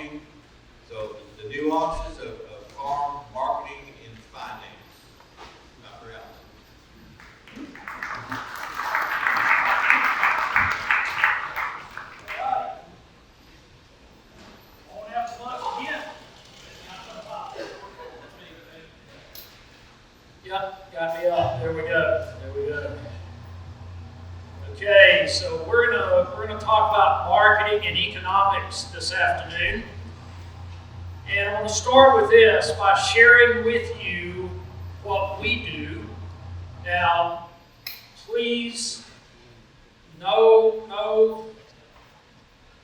marketing. So the nuances of farm marketing and finance. Dr. Allen. Won't have to look again. Yep, got me up. There we go. There we go. Okay, so we're gonna talk about marketing and economics this afternoon. And I want to start with this by sharing with you what we do. Now, please, no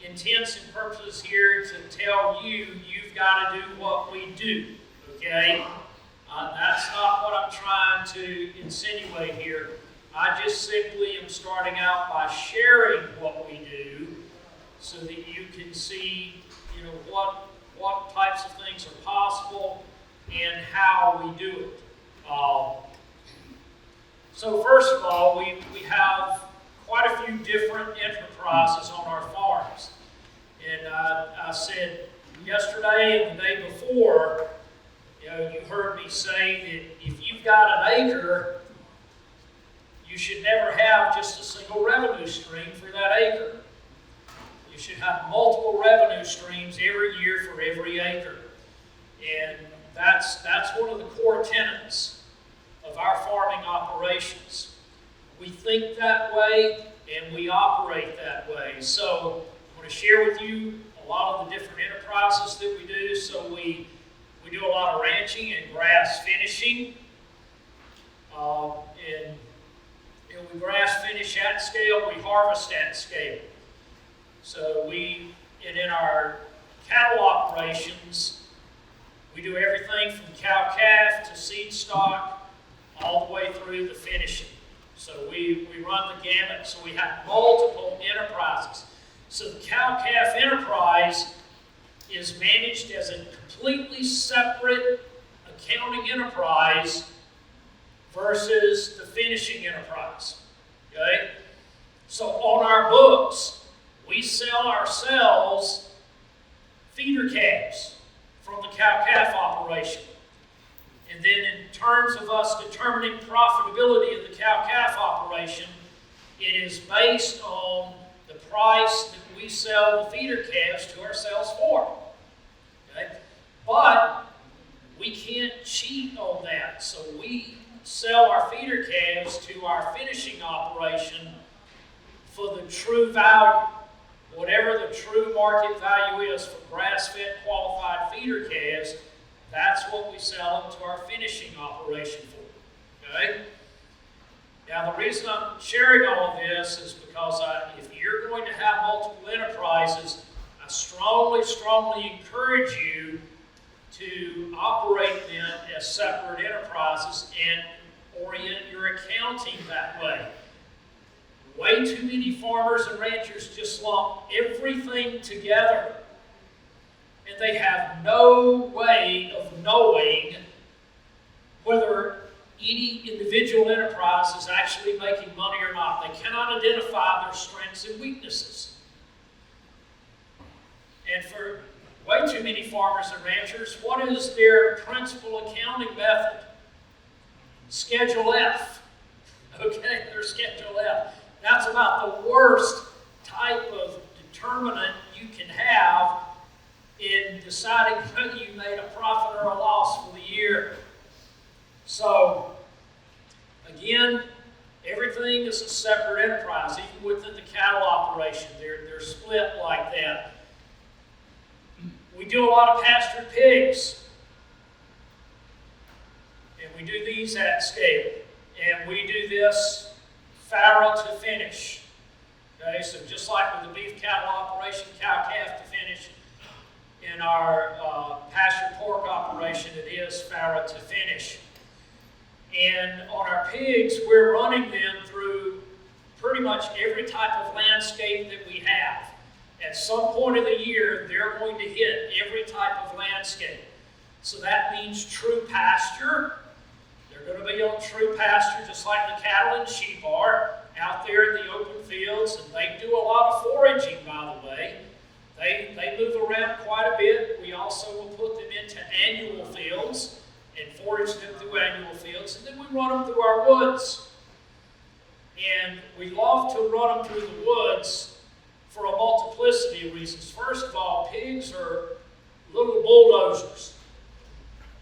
intents and purposes here to tell you you've got to do what we do, okay? That's not what I'm trying to insinuate here. I just simply am starting out by sharing what we do so that you can see, what types of things are possible and how we do it. So first of all, we have quite a few different enterprises on our farms. And I said yesterday and the day before, you heard me say that if you've got an acre, you should never have just a single revenue stream for that acre. You should have multiple revenue streams every year for every acre. And that's one of the core tenets of our farming operations. We think that way and we operate that way. So I want to share with you a lot of the different enterprises that we do. So we do a lot of ranching and grass finishing. And we grass finish at scale, we harvest at scale. So in our cattle operations, we do everything from cow-calf to seed stock, all the way through the finishing. So we run the gamut. So we have multiple enterprises. So the cow-calf enterprise is managed as a completely separate accounting enterprise versus the finishing enterprise. Okay? So on our books, we sell ourselves feeder calves from the cow-calf operation. And then in terms of us determining profitability of the cow-calf operation, it is based on the price that we sell the feeder calves to ourselves for. Okay? But we can't cheat on that. So we sell our feeder calves to our finishing operation for the true value. Whatever the true market value is for grass-fed qualified feeder calves, that's what we sell them to our finishing operation for. Okay? Now the reason I'm sharing all of this is because if you're going to have multiple enterprises, I strongly encourage you to operate them as separate enterprises and orient your accounting that way. Way too many farmers and ranchers just lump everything together, and they have no way of knowing whether any individual enterprise is actually making money or not. They cannot identify their strengths and weaknesses. And for way too many farmers and ranchers, what is their principal accounting method? Schedule F. Okay, their Schedule F. That's about the worst type of determinant you can have in deciding whether you made a profit or a loss for the year. So, again, everything is a separate enterprise. Even within the cattle operation, they're split like that. We do a lot of pastured pigs. And we do these at scale. And we do this farrow to finish. Okay, so just like with the beef cattle operation, cow-calf to finish, in our pastured pork operation, it is farrow to finish. And on our pigs, we're running them through pretty much every type of landscape that we have. At some point of the year, they're going to hit every type of landscape. So that means true pasture. They're going to be on true pasture just like the cattle and sheep are out there in the open fields, and they do a lot of foraging, by the way. They move around quite a bit. We also will put them into annual fields and forage them through annual fields, and then we run them through our woods. And we love to run them through the woods for a multiplicity of reasons. First of all, pigs are little bulldozers.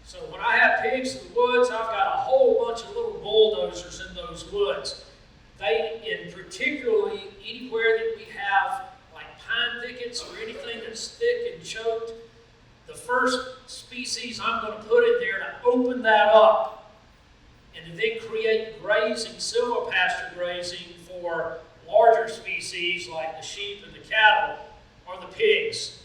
So when I have pigs in the woods, I've got a whole bunch of little bulldozers in those woods. And particularly anywhere that we have like pine thickets or anything that's thick and choked, the first species I'm going to put in there to open that up and to then create grazing, silvopasture grazing for larger species like the sheep and the cattle are the pigs.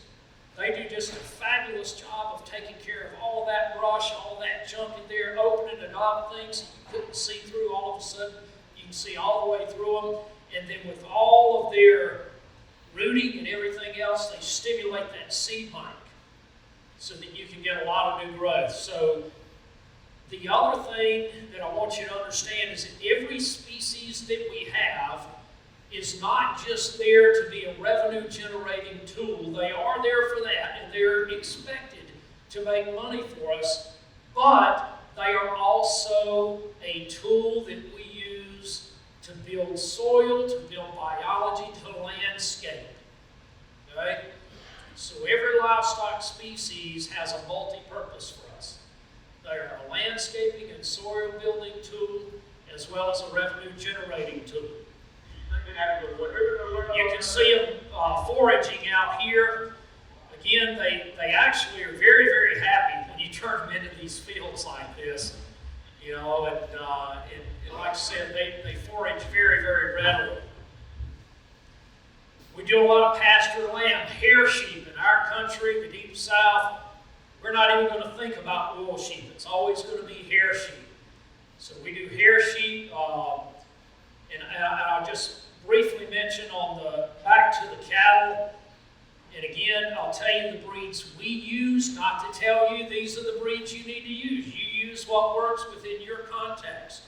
They do just a fabulous job of taking care of all of that brush, all of that junk in there, opening it up, things you couldn't see through. All of a sudden, you can see all the way through them. And then with all of their rooting and everything else, they stimulate that seed bank so that you can get a lot of new growth. So the other thing that I want you to understand is that every species that we have is not just there to be a revenue generating tool. They are there for that, and they're expected to make money for us, but they are also a tool that we use to build soil, to build biology, to landscape. Okay? So every livestock species has a multi-purpose for us. They are a landscaping and soil building tool, as well as a revenue generating tool. You can see them foraging out here. Again, they actually are very, very happy when you turn them into these fields like this. You know, and like I said, they forage very, very readily. We do a lot of pasture land, hair sheep in our country, the deep south. We're not even going to think about wool sheep. It's always going to be hair sheep. So we do hair sheep, and I'll just briefly mention on the back to the cattle. And again, I'll tell you the breeds we use, not to tell you these are the breeds you need to use. You use what works within your context.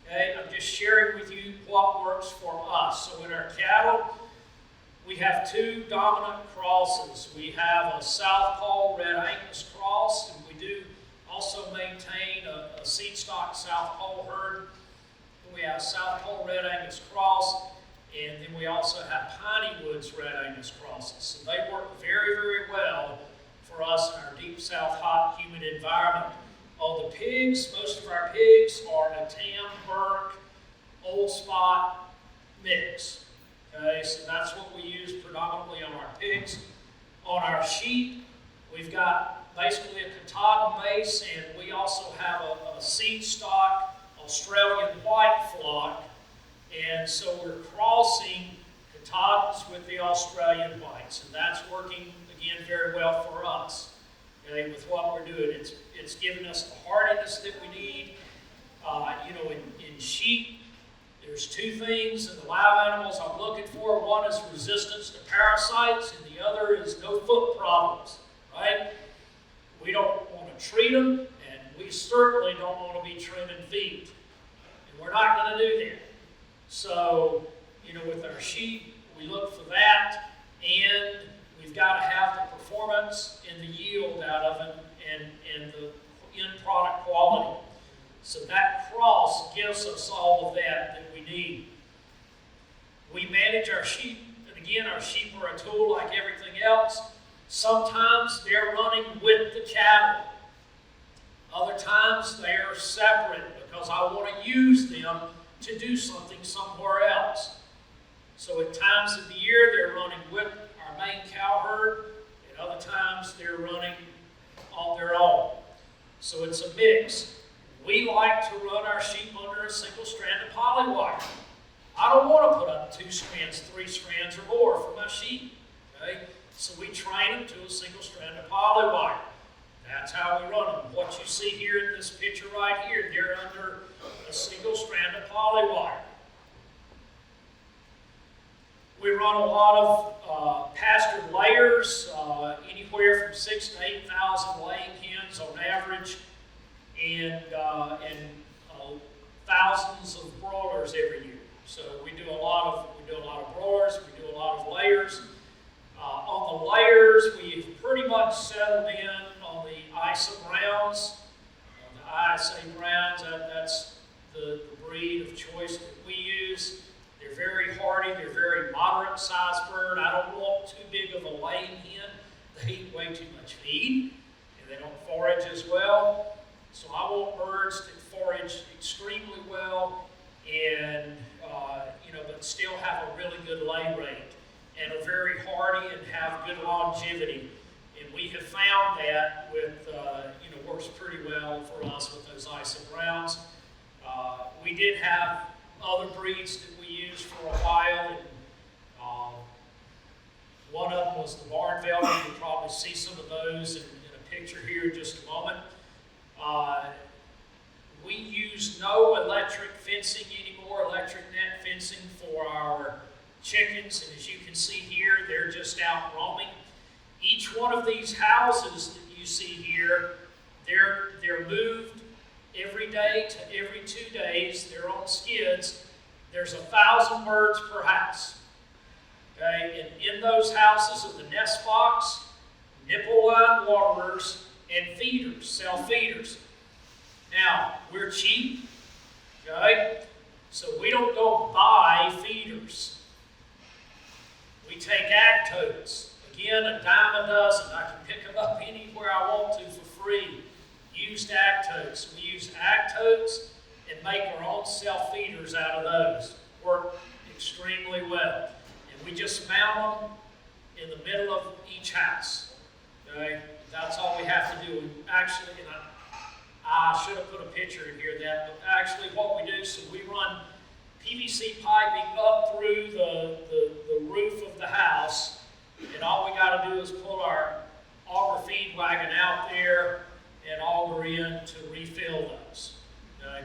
Okay, I'm just sharing with you what works for us. So in our cattle, we have two dominant crosses. We have a Southpaw Red Angus cross, and we do also maintain a seed stock Southpaw herd. We have Southpaw Red Angus cross, and then we also have Piney Woods Red Angus crosses. So they work very, very well for us in our deep south, hot, humid environment. On the pigs, most of our pigs are a Tam, Burke, Old Spot mix. Okay, so that's what we use predominantly on our pigs. On our sheep, we've got basically a Katahdin base, and we also have a seed stock Australian white flock. And so we're crossing Katahdins with the Australian whites, and that's working, again, very well for us. Okay, with what we're doing, it's giving us the hardiness that we need. In sheep, there's two things in the live animals I'm looking for. One is resistance to parasites, and the other is no foot problems, right? We don't want to treat them, and we certainly don't want to be trimming feet. And we're not going to do that. So, with our sheep, we look for that, and we've got to have the performance and the yield out of it and the end product quality. So that cross gives us all of that we need. We manage our sheep, and again, our sheep are a tool like everything else. Sometimes they're running with the cattle. Other times they are separate because I want to use them to do something somewhere else. So at times of the year, they're running with our main cow herd. At other times, they're running on their own. So it's a mix. We like to run our sheep under a single strand of poly wire. I don't want to put up 2 strands, 3 strands, or more for my sheep. Okay? So we train them to a single strand of poly wire. That's how we run them. What you see here in this picture right here, they're under a single strand of poly wire. We run a lot of pastured layers, anywhere from 6,000 to 8,000 laying hens on average, and thousands of broilers every year. So we do a lot of broilers. We do a lot of layers. On the layers, we've pretty much settled in on the ISA Browns. The ISA Browns, that's the breed of choice that we use. They're very hardy, they're very moderate sized bird. I don't want too big of a laying hen. They eat way too much feed, and they don't forage as well. So I want birds that forage extremely well and but still have a really good lay rate and are very hardy and have good longevity. And we have found that with, works pretty well for us with those ISA Browns. We did have other breeds that we used for a while, and one of them was the barn velvet. You can probably see some of those in a picture here in just a moment. We use no electric fencing anymore, electric net fencing for our chickens, and as you can see here, they're just out roaming. Each one of these houses that you see here, they're moved every day to every 2 days. They're on skids. There's 1,000 birds per house. Okay, and in those houses are the nest box, nipple line waterers, and feeders, self-feeders. Now, we're cheap, okay? So we don't go buy feeders. We take ag totes. Again, a dime a dozen. I can pick them up anywhere I want to for free. Used ag totes. We use ag totes and make our own self-feeders out of those. Work extremely well. And we just mount them in the middle of each house. Okay? That's all we have to do. Actually, and I should have put a picture in here of that, but actually what we do, so we run PVC piping up through the roof of the house, and all we got to do is pull our auger feed wagon out there and auger in to refill those. Okay?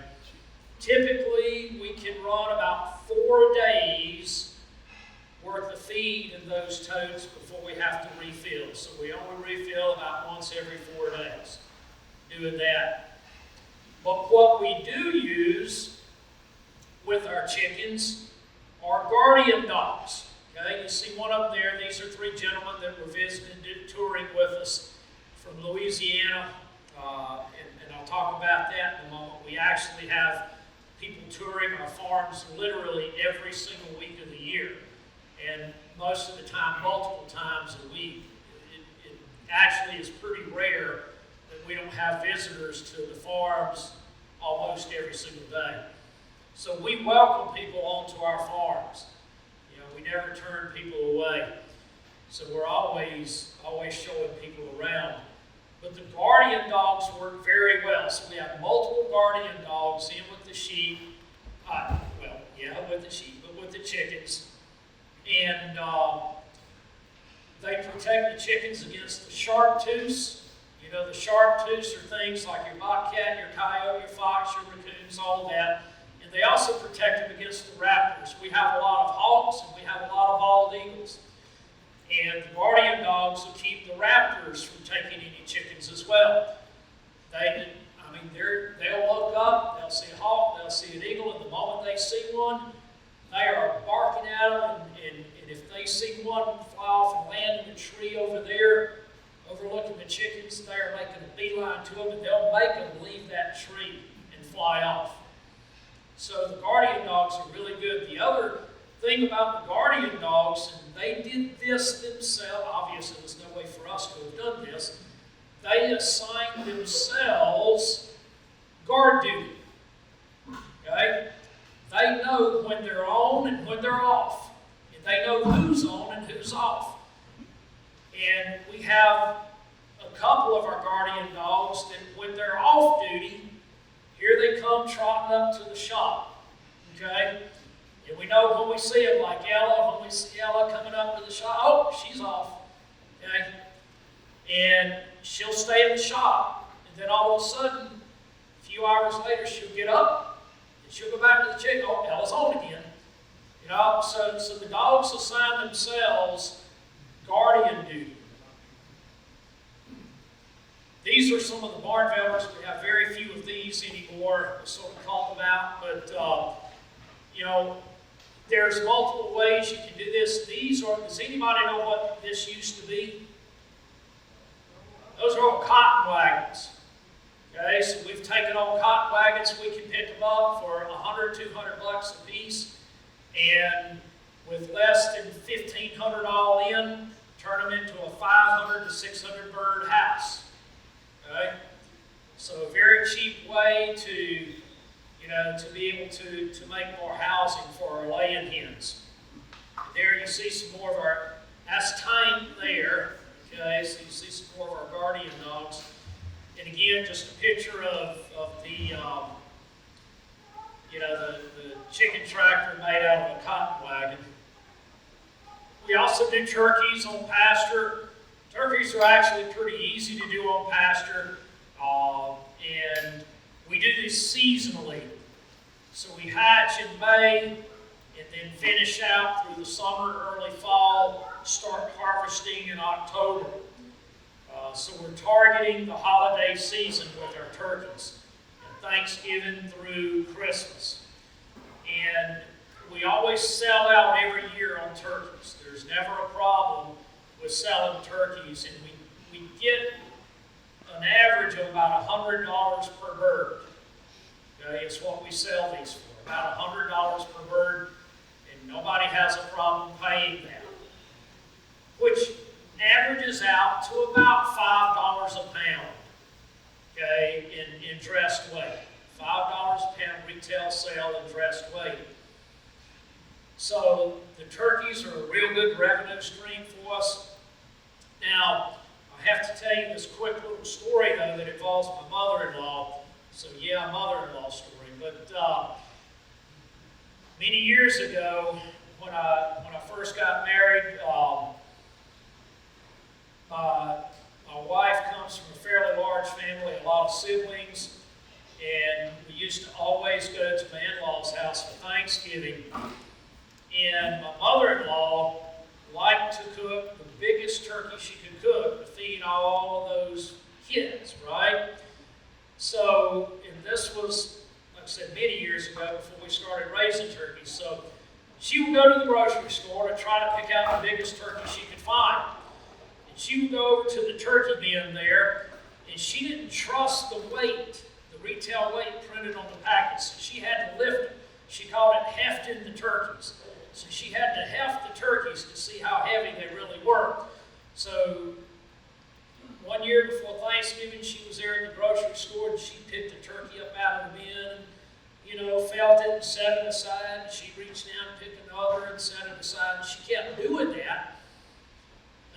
Typically, we can run about 4 days worth of feed in those totes before we have to refill. So we only refill about once every 4 days doing that. But what we do use with our chickens are guardian dogs. Okay, you see one up there. These are 3 gentlemen that were visiting, touring with us from Louisiana, and I'll talk about that in a moment. We actually have people touring our farms literally every single week of the year, and most of the time, multiple times a week. It actually is pretty rare that we don't have visitors to the farms almost every single day. So we welcome people onto our farms. We never turn people away. So we're always showing people around. But the guardian dogs work very well. So we have multiple guardian dogs in with the sheep. With the sheep, but with the chickens. And they protect the chickens against the sharp tooth. The sharp tooths are things like your bobcat, your coyote, your fox, your raccoons, all of that. And they also protect them against the raptors. We have a lot of hawks and we have a lot of bald eagles. And the guardian dogs will keep the raptors from taking any chickens as well. They'll look up, they'll see a hawk, they'll see an eagle, and the moment they see one, they are barking at them, and if they see one fly off and land in a tree over there, overlooking the chickens, they're making a beeline to them, and they'll make them leave that tree and fly off. So the guardian dogs are really good. The other thing about the guardian dogs, and they did this themselves, obviously there's no way for us to have done this, they assigned themselves guard duty. Okay? They know when they're on and when they're off. And they know who's on and who's off. And we have a couple of our guardian dogs that when they're off duty, here they come trotting up to the shop. Okay? And we know when we see them, like Ella, when we see Ella coming up to the shop, oh, she's off. Okay? And she'll stay in the shop. And then all of a sudden, a few hours later, she'll get up and she'll go back to the chicken. Oh, Ella's on again. So the dogs assign themselves guardian duty. These are some of the barn velvets. We have very few of these anymore. We sort of call them out, but There's multiple ways you can do this. Does anybody know what this used to be? Those are all cotton wagons. Okay, so we've taken old cotton wagons, we can pick them up for $100, $200 a piece, and with less than $1,500 all in, turn them into a 500 to 600 bird house. Okay, so a very cheap way to be able to make more housing for our laying hens. And there you see some more of that's Tank there. Okay, so you see some more of our guardian dogs. And again, just a picture of the chicken tractor made out of a cotton wagon. We also do turkeys on pasture. Turkeys are actually pretty easy to do on pasture, and we do this seasonally. So we hatch in May, and then finish out through the summer, early fall, start harvesting in October. So we're targeting the holiday season with our turkeys, Thanksgiving through Christmas. And we always sell out every year on turkeys. There's never a problem with selling turkeys, and we get an average of about $100 per bird. Okay, it's what we sell these for, about $100 per bird, and nobody has a problem paying that, which averages out to about $5 a pound, okay, in dressed weight. $5 a pound retail sale in dressed weight. So the turkeys are a real good revenue stream for us. Now, I have to tell you this quick little story, though, that involves my mother-in-law. So yeah, a mother-in-law story. But many years ago, when I first got married, my wife comes from a fairly large family, a lot of siblings, and we used to always go to my in-laws' house for Thanksgiving. And my mother-in-law liked to cook the biggest turkey she could cook to feed all of those kids, right? So, and this was, like I said, many years ago before we started raising turkeys. So she would go to the grocery store to try to pick out the biggest turkey she could find. And she would go over to the turkey bin there, and she didn't trust the weight, the retail weight printed on the package, so she had to lift it. She called it hefting the turkeys. So she had to heft the turkeys to see how heavy they really were. So one year before Thanksgiving, she was there in the grocery store, and she picked a turkey up out of the bin, and, felt it and set it aside. And she reached down and picked another and set it aside. And she kept doing that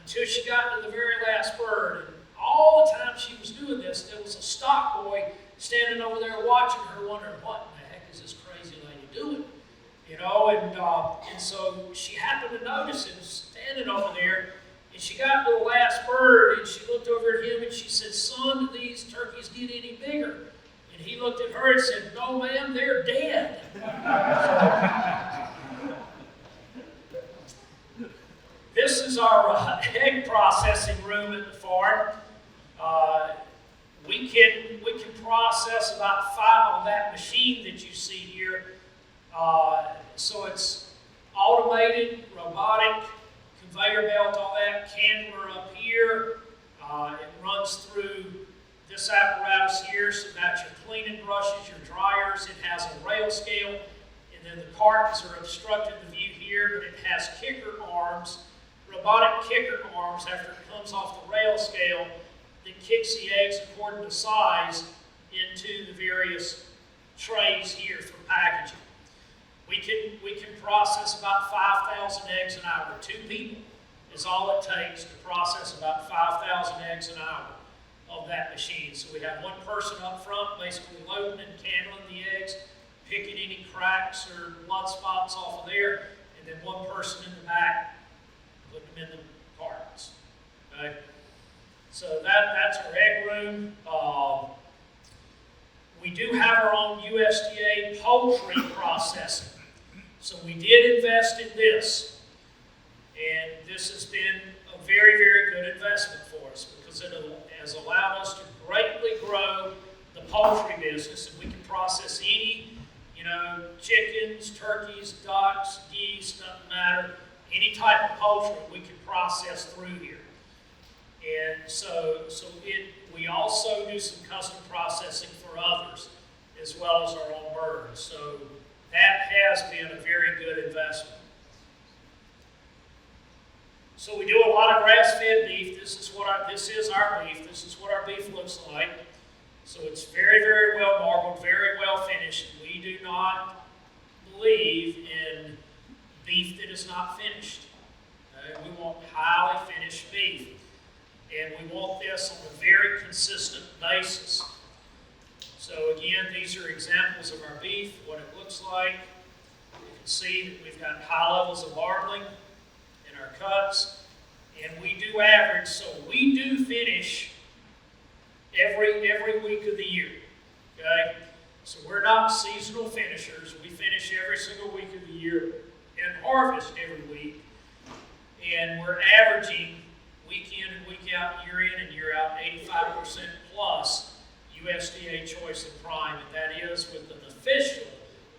until she got to the very last bird. And all the time she was doing this, there was a stock boy standing over there watching her, wondering, what in the heck is this crazy lady doing? And so she happened to notice him standing over there, and she got to the last bird, and she looked over at him, and she said, "Son, do these turkeys get any bigger?" And he looked at her and said, "No, ma'am, they're dead." This is our egg processing room at the farm. We can process about 5 on that machine that you see here. So it's automated, robotic, conveyor belt, all that, candler up here. It runs through this apparatus here, so that's your cleaning brushes, your dryers. It has a rail scale, and then the cartons are obstructed the view here, but it has kicker arms, robotic kicker arms after it comes off the rail scale that kicks the eggs according to size into the various trays here for packaging. We can process about 5,000 eggs an hour. 2 people is all it takes to process about 5,000 eggs an hour of that machine. So we have one person up front basically loading and candling the eggs, picking any cracks or blood spots off of there, and then one person in the back putting them in the cartons. Okay? So that's our egg room. We do have our own USDA poultry processing. So we did invest in this, and this has been a very, very good investment for us because it has allowed us to greatly grow the poultry business, and we can process any, chickens, turkeys, ducks, geese, doesn't matter. Any type of poultry we can process through here. And we also do some custom processing for others, as well as our own birds. So that has been a very good investment. So we do a lot of grass-fed beef. This is our beef. This is what our beef looks like. So it's very, very well marbled, very well finished. We do not believe in beef that is not finished. We want highly finished beef. And we want this on a very consistent basis. So again, these are examples of our beef, what it looks like. You can see that we've got high levels of marbling in our cuts. And we do average, so we do finish every week of the year. Okay? So we're not seasonal finishers. We finish every single week of the year and harvest every week. And we're averaging week in and week out, year in and year out, 85% plus USDA choice and prime, and that is with an official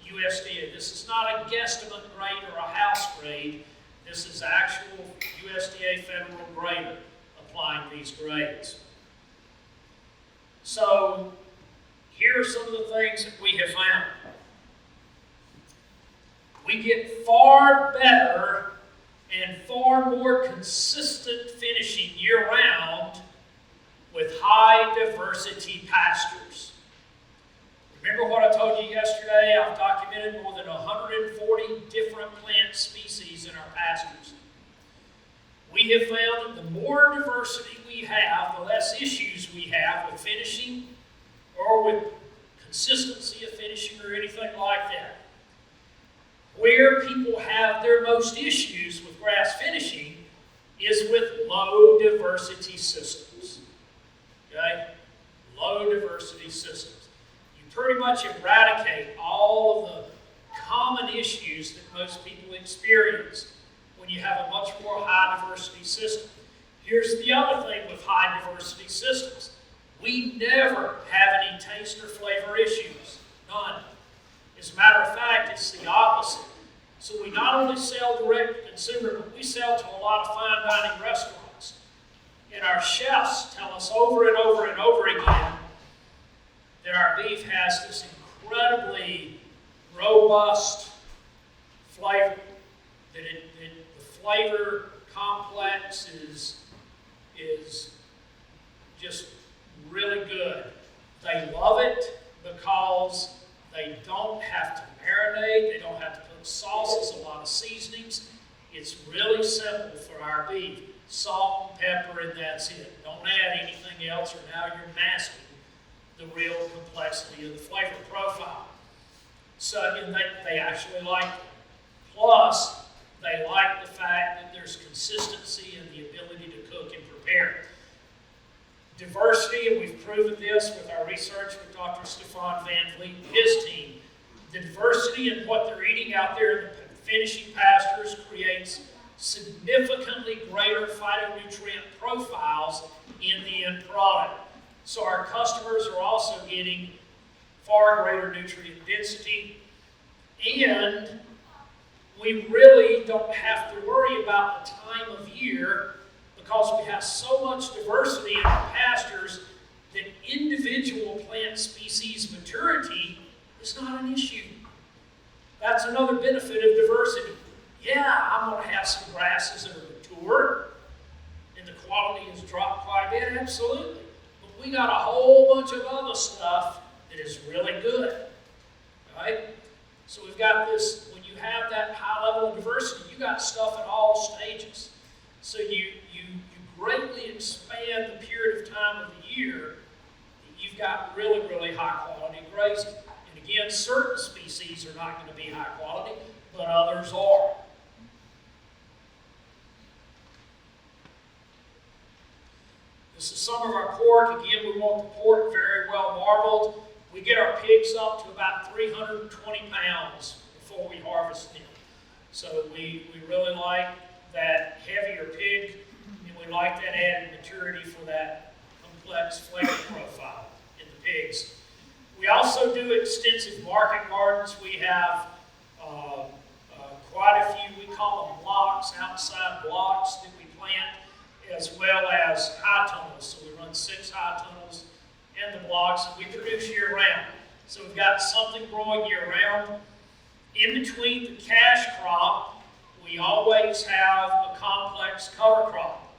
USDA. This is not a guesstimate grade or a house grade. This is actual USDA federal grader applying these grades. So here are some of the things that we have found. We get far better and far more consistent finishing year-round with high diversity pastures. Remember what I told you yesterday? I've documented more than 140 different plant species in our pastures. We have found that the more diversity we have, the less issues we have with finishing or with consistency of finishing or anything like that. Where people have their most issues with grass finishing is with low diversity systems. Okay? Low diversity systems. You pretty much eradicate all of the common issues that most people experience when you have a much more high diversity system. Here's the other thing with high diversity systems. We never have any taste or flavor issues. None. As a matter of fact, it's the opposite. So we not only sell direct to consumer, but we sell to a lot of fine dining restaurants. And our chefs tell us over and over and over again that our beef has this incredibly robust flavor. That the flavor complex is just really good. They love it because they don't have to marinate, they don't have to put sauces, a lot of seasonings. It's really simple for our beef. Salt and pepper, and that's it. Don't add anything else, or now you're masking the real complexity of the flavor profile. So, and they actually like it. Plus, they like the fact that there's consistency and the ability to cook and prepare. Diversity, and we've proven this with our research with Dr. Stefan Van Vliet and his team. The diversity in what they're eating out there in the finishing pastures creates significantly greater phytonutrient profiles in the end product. So our customers are also getting far greater nutrient density, and we really don't have to worry about the time of year because we have so much diversity in our pastures that individual plant species maturity is not an issue. That's another benefit of diversity. Yeah, I'm going to have some grasses that are mature and the quality has dropped quite a bit, absolutely. But we got a whole bunch of other stuff that is really good. Right? So we've got this, when you have that high level of diversity, you got stuff at all stages. So you greatly expand the period of time of the year that you've got really, really high quality grazing. And again, certain species are not going to be high quality, but others are. This is some of our pork. Again, we want the pork very well marbled. We get our pigs up to about 320 pounds before we harvest them. So we really like that heavier pig, and we like that added maturity for that complex flavor profile in the pigs. We also do extensive market gardens. We have quite a few, we call them blocks, outside blocks that we plant, as well as high tunnels. So we run 6 high tunnels in the blocks, and we produce year-round. So we've got something growing year-round. In between the cash crop, we always have a complex cover crop.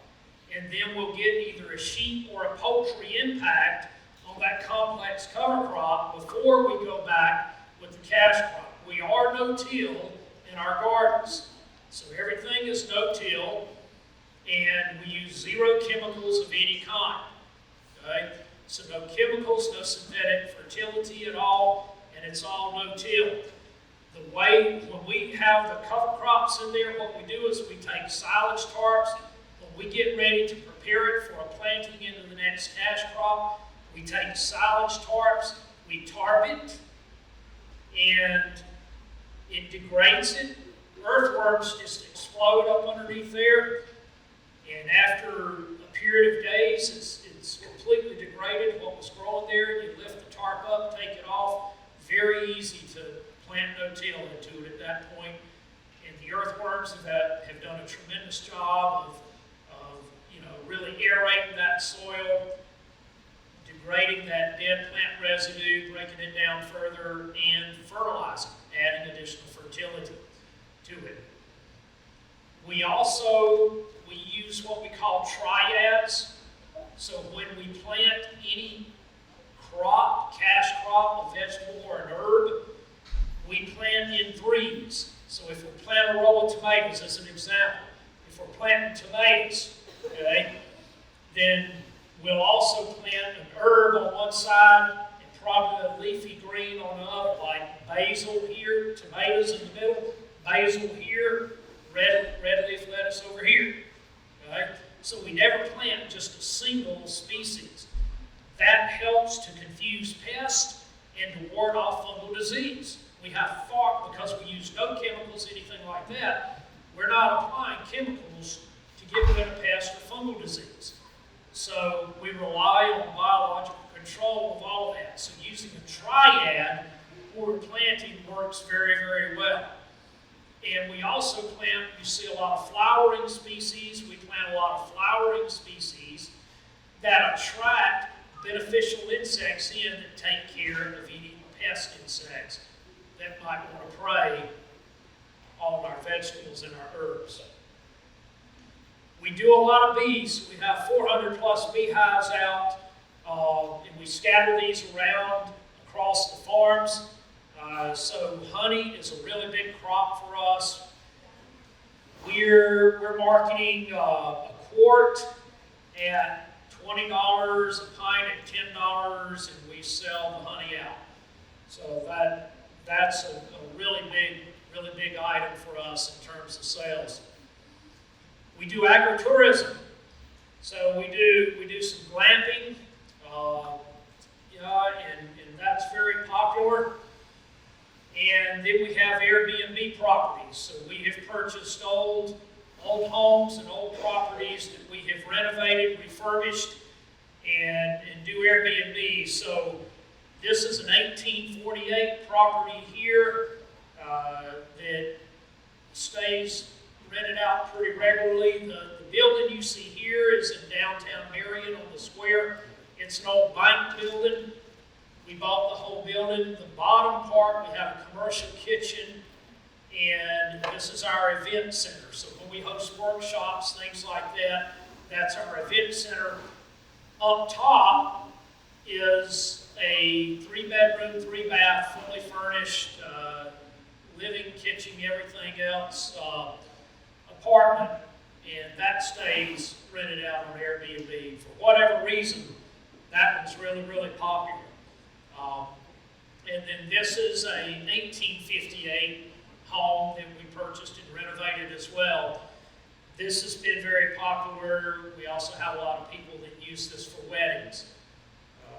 And then we'll get either a sheep or a poultry impact on that complex cover crop before we go back with the cash crop. We are no-till in our gardens. So everything is no-till, and we use 0 chemicals of any kind. Okay? So no chemicals, no synthetic fertility at all, and it's all no-till. The way, when we have the cover crops in there, what we do is we take silage tarps. When we get ready to prepare it for a planting into the next cash crop, we take silage tarps, we tarp it, and it degrades it. Earthworms just explode up underneath there, and after a period of days, it's completely degraded what was growing there. You lift the tarp up, take it off. Very easy to plant no-till into it at that point. And the earthworms have done a tremendous job of really aerating that soil, degrading that dead plant residue, breaking it down further, and fertilizing, adding additional fertility to it. We use what we call triads. So when we plant any crop, cash crop, a vegetable, or an herb, we plant in 3s. So if we plant a row of tomatoes, as an example, if we're planting tomatoes, okay, then we'll also plant an herb on one side and probably a leafy green on the other, like basil here, tomatoes in the middle, basil here, red leaf lettuce over here. Okay? So we never plant just a single species. That helps to confuse pests and to ward off fungal disease. We have because we use no chemicals, anything like that, we're not applying chemicals to get rid of pest or fungal disease. So we rely on biological control of all of that. So using a triad for planting works very, very well. And we also plant, you see a lot of flowering species. We plant a lot of flowering species that attract beneficial insects in that take care of eating pest insects that might want to prey on our vegetables and our herbs. We do a lot of bees. We have 400 plus beehives out, and we scatter these around across the farms. So honey is a really big crop for us. We're marketing a quart at $20, a pint at $10, and we sell the honey out. So that's a really big item for us in terms of sales. We do agritourism. So we do some glamping, and that's very popular. And then we have Airbnb properties. So we have purchased old homes and old properties that we have renovated, refurbished, and do Airbnb. So this is an 1848 property here that stays rented out pretty regularly. The building you see here is in downtown Marion on the square. It's an old bank building. We bought the whole building. The bottom part, we have a commercial kitchen, and this is our event center. So when we host workshops, things like that, that's our event center. Up top is a 3-bedroom, 3-bath, fully furnished, living, kitchen, everything else, apartment, and that stays rented out on Airbnb. For whatever reason, that one's really, really popular. And then this is a 1858 home that we purchased and renovated as well. This has been very popular. We also have a lot of people that use this for weddings.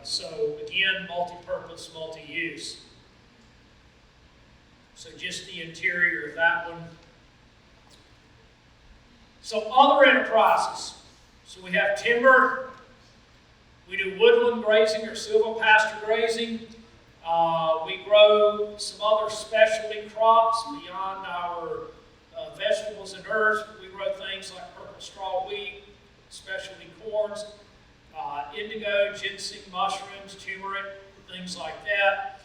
So again, multi-purpose, multi-use. So just the interior of that one. So other enterprises. So we have timber. We do woodland grazing or silvopasture grazing. We grow some other specialty crops beyond our vegetables and herbs, we grow things like purple straw wheat, specialty corns, indigo, ginseng, mushrooms, turmeric, things like that.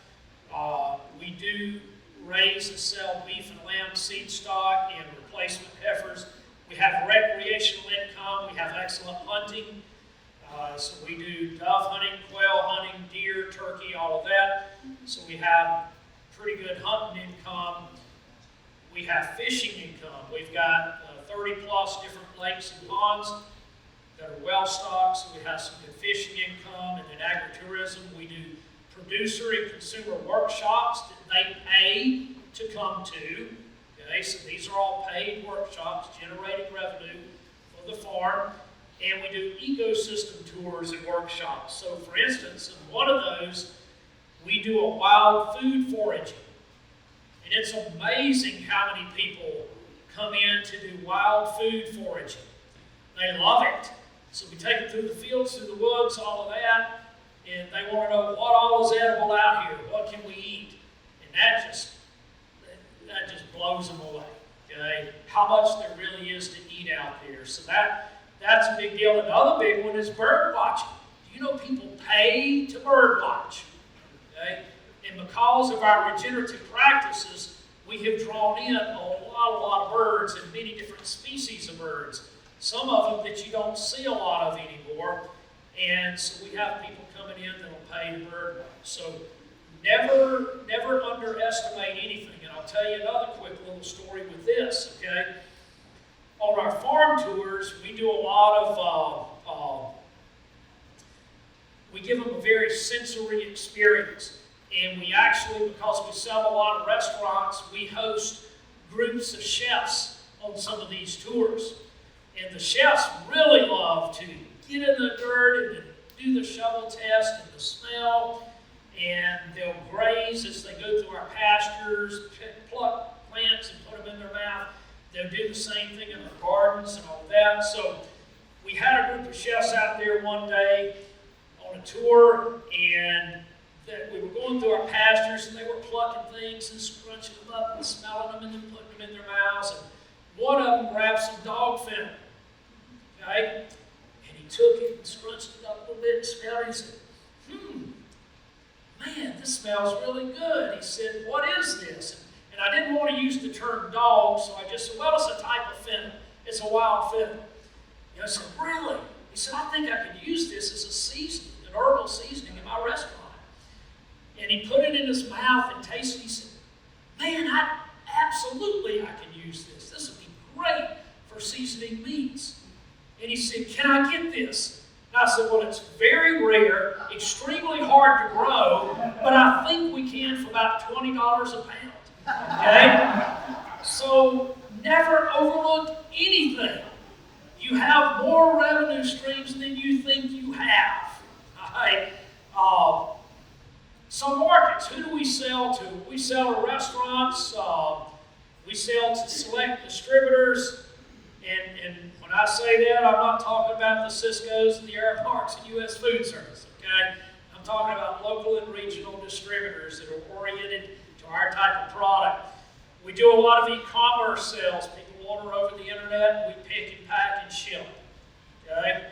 We do raise and sell beef and lamb seed stock and replacement heifers. We have recreational income. We have excellent hunting. So we do dove hunting, quail hunting, deer, turkey, all of that. So we have pretty good hunting income. We have fishing income. We've got 30 plus different lakes and ponds that are well stocked, so we have some good fishing income. And in agritourism, we do producer and consumer workshops that they pay to come to. Okay, so these are all paid workshops generating revenue for the farm. And we do ecosystem tours and workshops. So for instance, in one of those, we do a wild food foraging. And it's amazing how many people come in to do wild food foraging. They love it. So we take them through the fields, through the woods, all of that, and they want to know what all is edible out here, what can we eat? And that just blows them away, okay? How much there really is to eat out there. So that's a big deal. Another big one is bird watching. Do you know people pay to bird watch? Okay? And because of our regenerative practices, we have drawn in a lot of birds and many different species of birds. Some of them that you don't see a lot of anymore. And so we have people coming in that will pay to bird watch. So never underestimate anything. And I'll tell you another quick little story with this, okay? On our farm tours, we do a lot of, we give them a very sensory experience. And we actually, because we sell a lot of restaurants, we host groups of chefs on some of these tours. And the chefs really love to get in the dirt and do the shovel test and the smell. And they'll graze as they go through our pastures, pluck plants and put them in their mouth. They'll do the same thing in our gardens and all that. So we had a group of chefs out there one day on a tour, and we were going through our pastures, and they were plucking things and scrunching them up and smelling them and then putting them in their mouths. And one of them grabbed some dog fennel, okay? And he took it and scrunched it up a little bit and smelled it. He said, man, this smells really good. He said, what is this? And I didn't want to use the term dog, so I just said, well, it's a type of fennel. It's a wild fennel. And I said, really? He said, I think I could use this as a seasoning, an herbal seasoning in my restaurant. And he put it in his mouth and tasted it. He said, man, I can use this. This would be great for seasoning meats. And he said, can I get this? And I said, well, it's very rare, extremely hard to grow, but I think we can for about $20 a pound. Okay? So never overlook anything. You have more revenue streams than you think you have. All right? Some markets, who do we sell to? We sell to restaurants, we sell to select distributors, and when I say that, I'm not talking about the Cisco's and the Aramarks and U.S. Food Service, okay? I'm talking about local and regional distributors that are oriented to our type of product. We do a lot of e-commerce sales. People order over the internet, we pick and pack and ship, okay?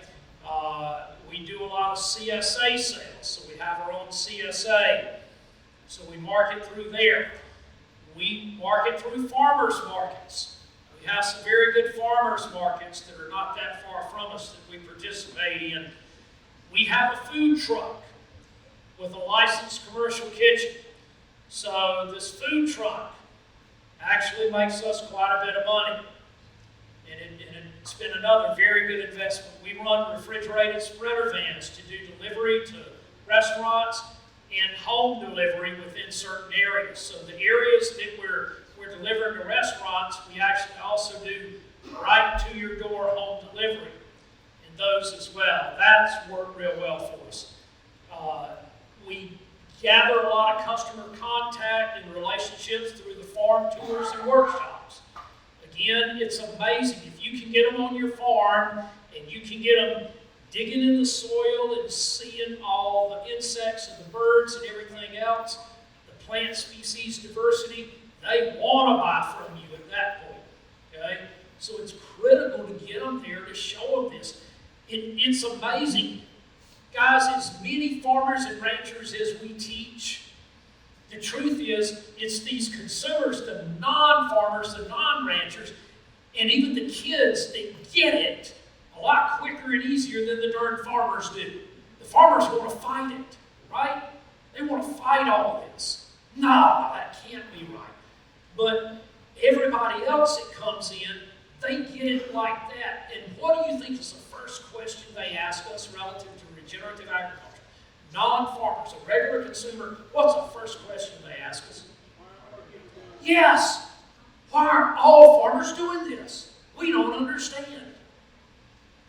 We do a lot of CSA sales, so we have our own CSA. So we market through there. We market through farmers markets. We have some very good farmers markets that are not that far from us that we participate in. We have a food truck with a licensed commercial kitchen. So this food truck actually makes us quite a bit of money. And it's been another very good investment. We run refrigerated sprinter vans to do delivery to restaurants and home delivery within certain areas. So the areas that we're delivering to restaurants, we actually also do right to your door home delivery and those as well. That's worked real well for us. We gather a lot of customer contact and relationships through the farm tours and workshops. Again, it's amazing. If you can get them on your farm and you can get them digging in the soil and seeing all the insects and the birds and everything else, the plant species diversity, they want to buy from you at that point. okay? So it's critical to get them there to show them this. It's amazing. Guys, as many farmers and ranchers as we teach, the truth is, it's these consumers, the non-farmers, the non-ranchers, and even the kids that get it a lot quicker and easier than the darn farmers do. The farmers want to fight it, right? They want to fight all this. No, that can't be right. But everybody else that comes in, they get it like that. And what do you think is the first question they ask us relative to regenerative agriculture? Non-farmers, a regular consumer, what's the first question they ask us? Yes. Why aren't all farmers doing this? We don't understand.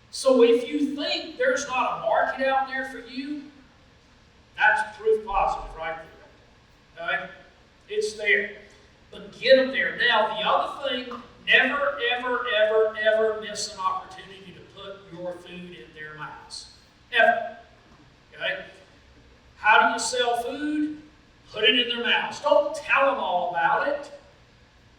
So if you think there's not a market out there for you, that's proof positive right there. Okay? It's there. But get them there. Now, the other thing, never, ever, ever, ever miss an opportunity to put your food in their mouths. Ever. Okay? How do you sell food? Put it in their mouths. Don't tell them all about it.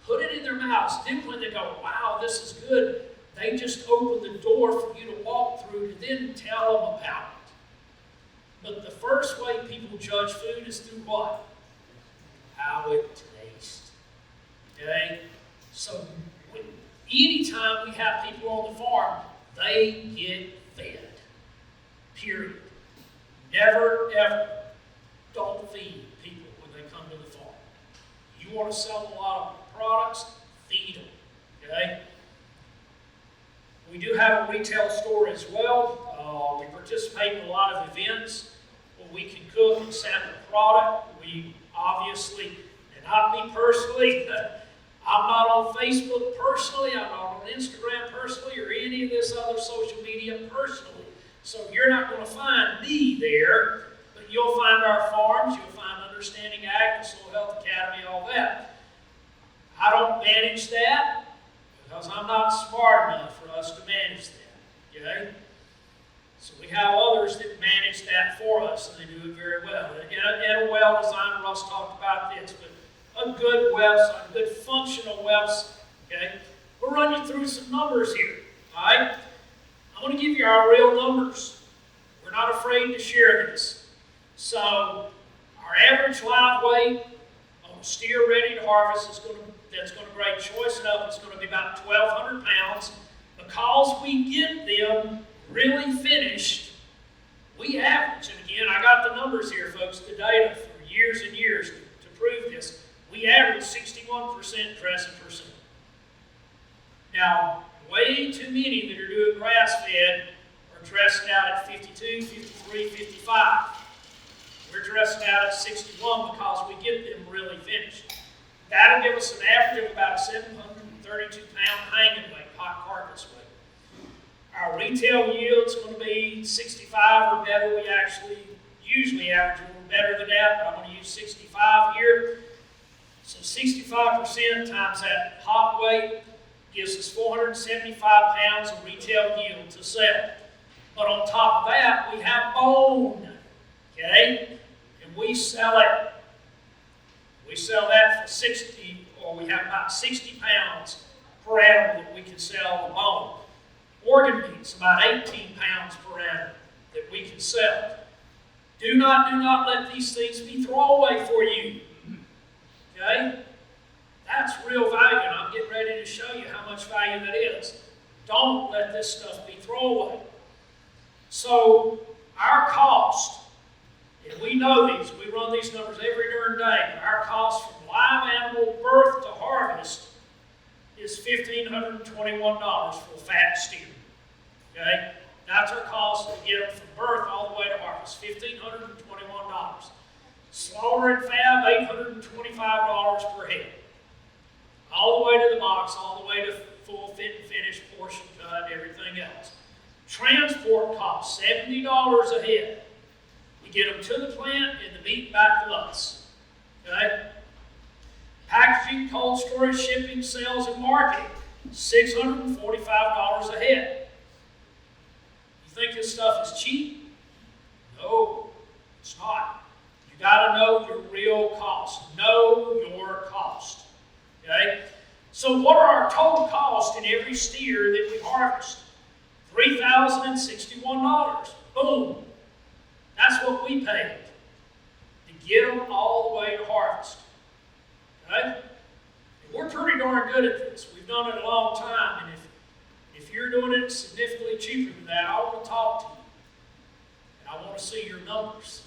Put it in their mouths. Then when they go, wow, this is good, they just open the door for you to walk through to then tell them about it. But the first way people judge food is through what? How it tastes. Okay? So anytime we have people on the farm, they get fed. Period. Never, ever don't feed people when they come to the farm. You want to sell a lot of products, feed them. Okay? We do have a retail store as well. We participate in a lot of events where we can cook and sample product. We obviously, and not me personally, I'm not on Facebook personally, I'm not on Instagram personally, or any of this other social media personally. So you're not going to find me there, but you'll find our farms, you'll find Understanding Ag, the Soil Health Academy, all that. I don't manage that because I'm not smart enough for us to manage that, okay? So we have others that manage that for us, and they do it very well. And a well-designed, Russ talked about this, but a good website, a good functional website, okay? We'll run you through some numbers here, all right? I'm going to give you our real numbers. We're not afraid to share this. So our average live weight on a steer ready to harvest that's going to grade choice and up is going to be about 1,200 pounds. Because we get them really finished, we average, and again, I got the numbers here, folks, the data for years and years to prove this. We average 61% dressing percent. Now, way too many that are doing grass-fed are dressing out at 52, 53, 55. We're dressing out at 61 because we get them really finished. That'll give us an average of about 732-pound hanging weight, hot carcass weight. Our retail yield's going to be 65 or better. We actually usually average a little better than that, but I'm going to use 65 here. So 65% times that hot weight gives us 475 pounds of retail yield to sell. But on top of that, we have bone, okay? And we sell it. We sell that for 60, or we have about 60 pounds per animal that we can sell the bone. Organ meat's about 18 pounds per animal that we can sell. Do not let these things be throwaway for you, okay? That's real value, and I'm getting ready to show you how much value that is. Don't let this stuff be throwaway. So, our cost, and we know these, we run these numbers every darn day, but our cost from live animal birth to harvest is $1,521 for a fat steer. Okay? That's our cost to get them from birth all the way to harvest, $1,521. Slaughter and fab, $825 per head. All the way to the box, all the way to full fit and finish, portion cut, everything else. Transport costs $70 a head. You get them to the plant and the meat back to us. Okay? Packaging, cold storage, shipping, sales, and marketing, $645 a head. You think this stuff is cheap? No, it's not. You got to know your real cost. Know your cost. Okay? So what are our total costs in every steer that we harvest? $3,061. Boom. That's what we paid to get them all the way to harvest. Okay? And we're pretty darn good at this. We've done it a long time, and if you're doing it significantly cheaper than that, I want to talk to you. And I want to see your numbers,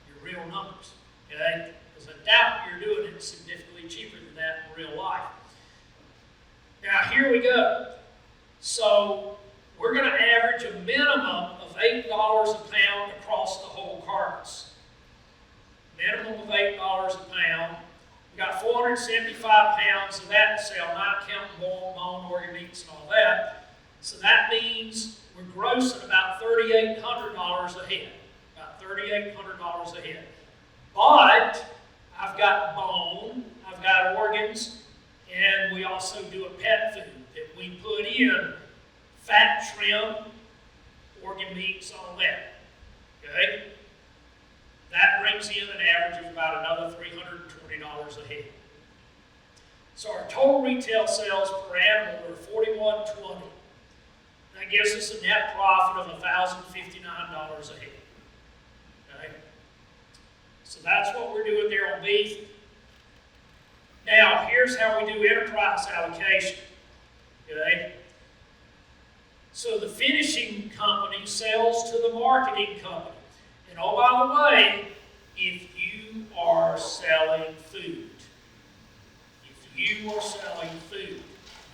your real numbers. Okay? Because I doubt you're doing it significantly cheaper than that in real life. Now, here we go. So, we're going to average a minimum of $8 a pound across the whole carcass. Minimum of $8 a pound. We've got 475 pounds of that to sell, not counting bone, organ meats, and all that. So that means we're grossing about $3,800 a head. About $3,800 a head. But I've got bone, I've got organs, and we also do a pet food that we put in fat trim, organ meats, all that. Okay? That brings in an average of about another $320 a head. So our total retail sales per animal are $4,120. That gives us a net profit of $1,059 a head. Okay? So that's what we're doing there on beef. Now, here's how we do enterprise allocation. Okay? So the finishing company sells to the marketing company. And oh, by the way, if you are selling food,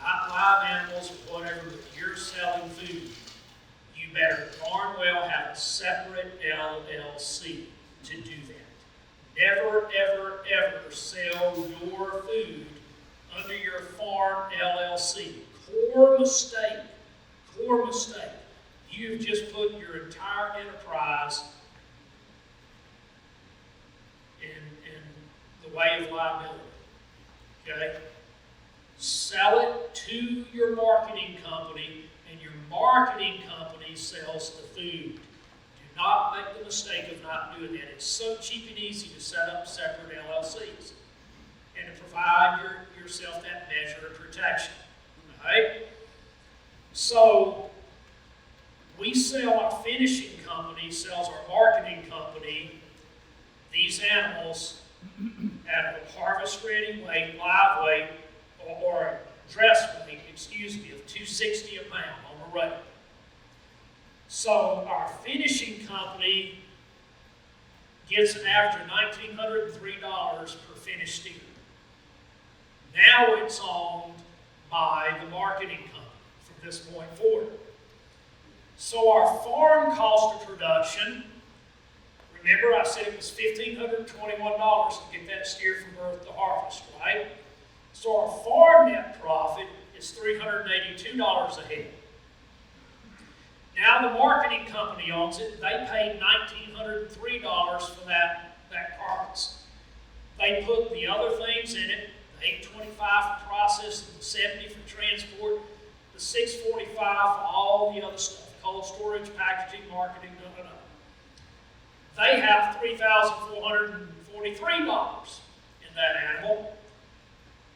not live animals or whatever, but you're selling food, you better darn well have a separate LLC to do that. Never, ever, ever sell your food under your farm LLC. Core mistake. You've just put your entire enterprise in the way of liability. Okay? Sell it to your marketing company, and your marketing company sells the food. Do not make the mistake of not doing that. It's so cheap and easy to set up separate LLCs and to provide yourself that measure of protection. All right? So, we sell, our finishing company sells our marketing company these animals at a harvest-ready weight, live weight, or a dress weight, of $260 a pound on the rate. So our finishing company gets an average of $1,903 per finished steer. Now it's owned by the marketing company from this point forward. So our farm cost of production, remember I said it was $1,521 to get that steer from birth to harvest, right? So our farm net profit is $382 a head. Now the marketing company owns it. They paid $1,903 for that carcass. They put the other things in it, the $825 for processing, the $70 for transport, the $645 for all the other stuff, cold storage, packaging, marketing, They have $3,443 in that animal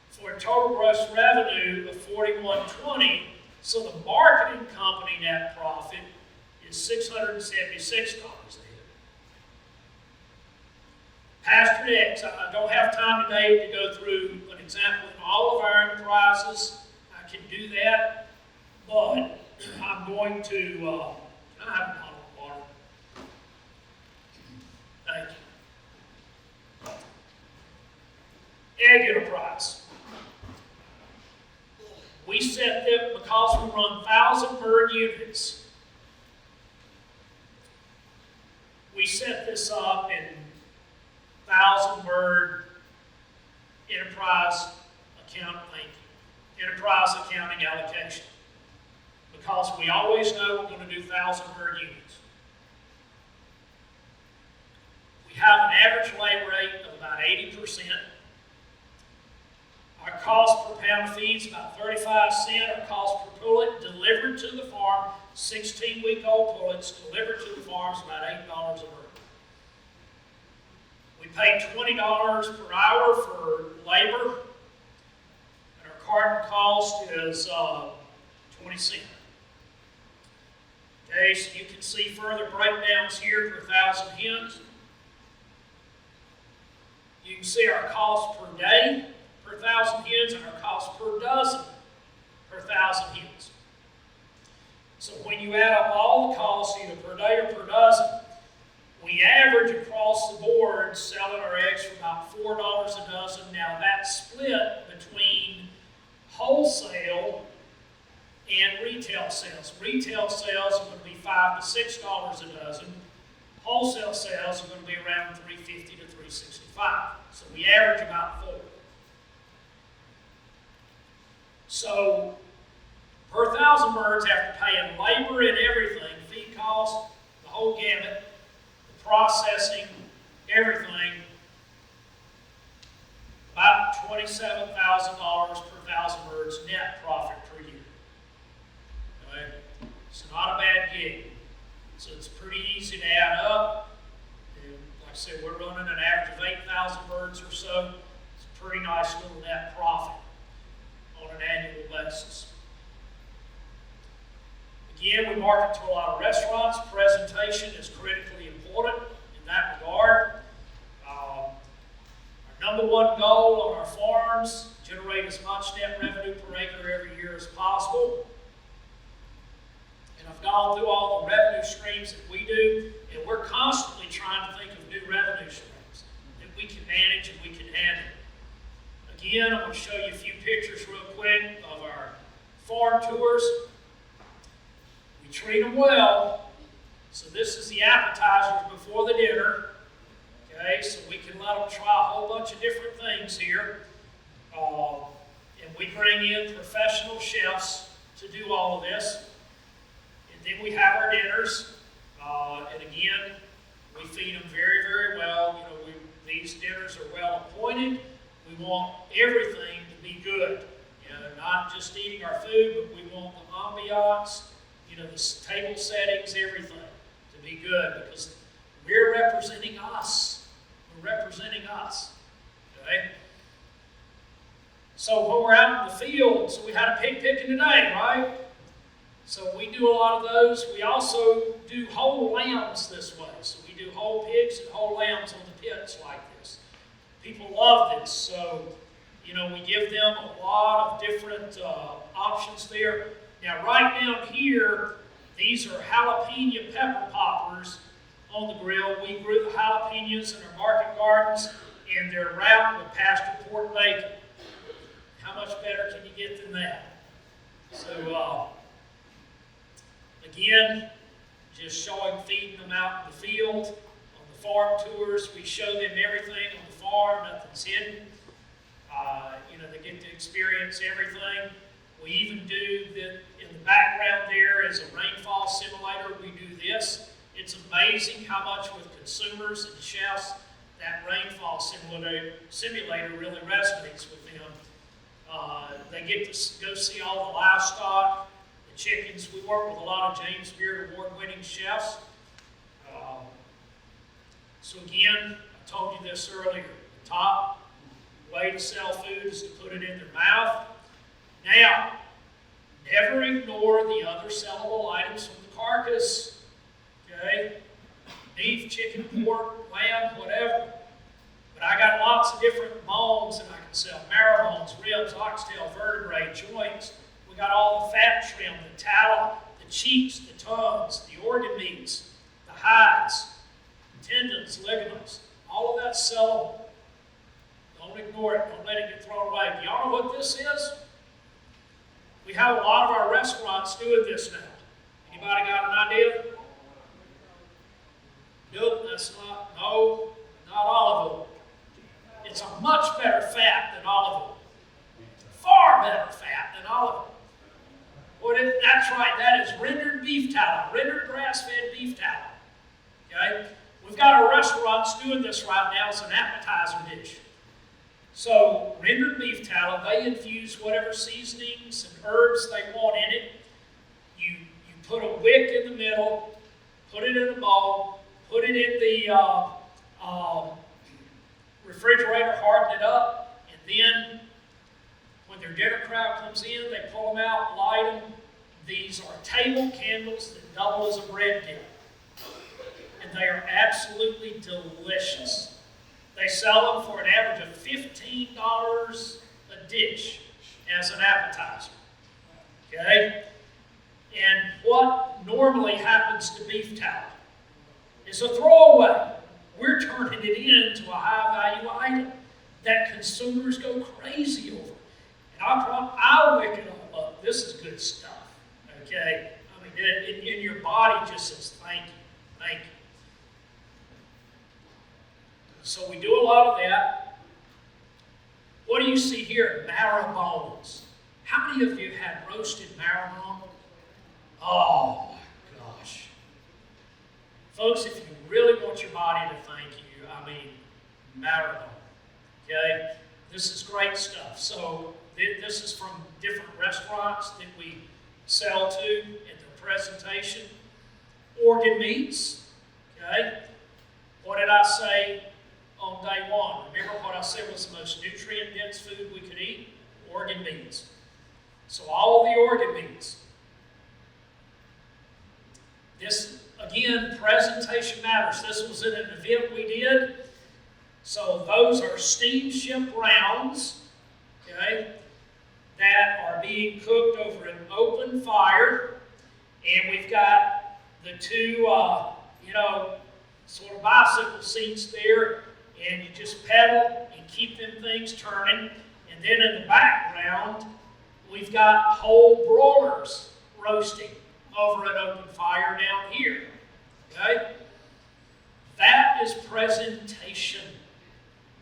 for a total gross revenue of $4,120. So the marketing company net profit is $676 a head. Pasture eggs, I don't have time today to go through an example in all of our enterprises. I can do that, but I'm going to, can I have a bottle of water? Thank you. Egg enterprise. We set them because we run 1,000 bird units. We set this up in 1,000 bird enterprise accounting allocation. Because we always know we're going to do 1,000 bird units. We have an average lay rate of about 80%. Our cost per pound of feed is about 35 cents. Our cost per pullet delivered to the farm, 16-week-old pullets delivered to the farm is about $8 a bird. We pay $20 per hour for labor, and our carton cost is 20 cents. Okay, so you can see further breakdowns here per 1,000 hens. You can see our cost per day per 1,000 hens and our cost per dozen per 1,000 hens. So when you add up all the costs, either per day or per dozen, we average across the board selling our eggs for about $4 a dozen. Now that's split between wholesale and retail sales. Retail sales are going to be $5 to $6 a dozen. Wholesale sales are going to be around $3.50 to $3.65. So we average about 4. So per 1,000 birds, after paying labor and everything, feed costs, the whole gamut, the processing, everything, about $27,000 per 1,000 birds net profit per year. Okay? It's not a bad gig. So it's pretty easy to add up. And like I said, we're running an average of 8,000 birds or so. It's a pretty nice little net profit on an annual basis. Again, we market to a lot of restaurants. Presentation is critically important in that regard. Our number one goal on our farms, generate as much net revenue per acre every year as possible. And I've gone through all the revenue streams that we do, and we're constantly trying to think of new revenue streams that we can manage and we can handle. Again, I'm going to show you a few pictures real quick of our farm tours. We treat them well. So this is the appetizers before the dinner. Okay, so we can let them try a whole bunch of different things here. And we bring in professional chefs to do all of this. And then we have our dinners. And again, we feed them very, very well. You know, these dinners are well appointed. We want everything to be good. You know, not just eating our food, but we want the ambiance, you know, the table settings, everything to be good because we're representing us. We're representing us. Okay? So when we're out in the field, so we had a pig picking today, right? So we do a lot of those. We also do whole lambs this way. So we do whole pigs and whole lambs on the pits like this. People love this. So, you know, we give them a lot of different options there. Now, right down here, these are jalapeno pepper poppers on the grill. We grew the jalapenos in our market gardens, and they're wrapped with pasture pork bacon. How much better can you get than that? So, again, just feeding them out in the field. On the farm tours, we show them everything on the farm, nothing's hidden. You know, they get to experience everything. We even do that in the background there is a rainfall simulator. We do this. It's amazing how much with consumers and chefs that rainfall simulator really resonates with them. They get to go see all the livestock, the chickens. We work with a lot of James Beard award-winning chefs. So again, I told you this earlier. The top way to sell food is to put it in their mouth. Now, never ignore the other sellable items from the carcass. Okay? Beef, chicken, pork, lamb, whatever. But I got lots of different bones that I can sell. Marrow bones, ribs, oxtail, vertebrae, joints. We got all the fat trim, the tallow, the cheeks, the tongues, the organ meats, the hides, tendons, ligaments. All of that's sellable. Don't ignore it. Don't let it get thrown away. Do y'all know what this is? We have a lot of our restaurants doing this now. Anybody got an idea? Nope, that's not. No, not olive oil. It's a much better fat than olive oil. Far better fat than olive oil. That's right, that is rendered beef tallow, rendered grass-fed beef tallow. Okay? We've got our restaurants doing this right now as an appetizer dish. So, rendered beef tallow, they infuse whatever seasonings and herbs they want in it. You put a wick in the middle, put it in a bowl, put it in the refrigerator, harden it up, and then when their dinner crowd comes in, they pull them out, light them. These are table candles that double as a bread dip. And they are absolutely delicious. They sell them for an average of $15 a dish as an appetizer. Okay? And what normally happens to beef tallow is a throwaway. We're turning it into a high-value item that consumers go crazy over. And I'll wick it all up. This is good stuff. Okay? I mean, in your body just says, thank you, thank you. So we do a lot of that. What do you see here? Marrow bones. How many of you had roasted marrow bone? Oh my gosh. Folks, if you really want your body to thank you, I mean, marrow bone. Okay? This is great stuff. So this is from different restaurants that we sell to in the presentation. Organ meats. Okay? What did I say on day one? Remember what I said was the most nutrient-dense food we could eat? Organ meats. So all of the organ meats. This, again, presentation matters. This was in an event we did. So those are steamship rounds, okay, that are being cooked over an open fire. And we've got the two, sort of bicycle seats there. And you just pedal and keep them things turning. And then in the background, we've got whole broilers roasting over an open fire down here. Okay? That is presentation.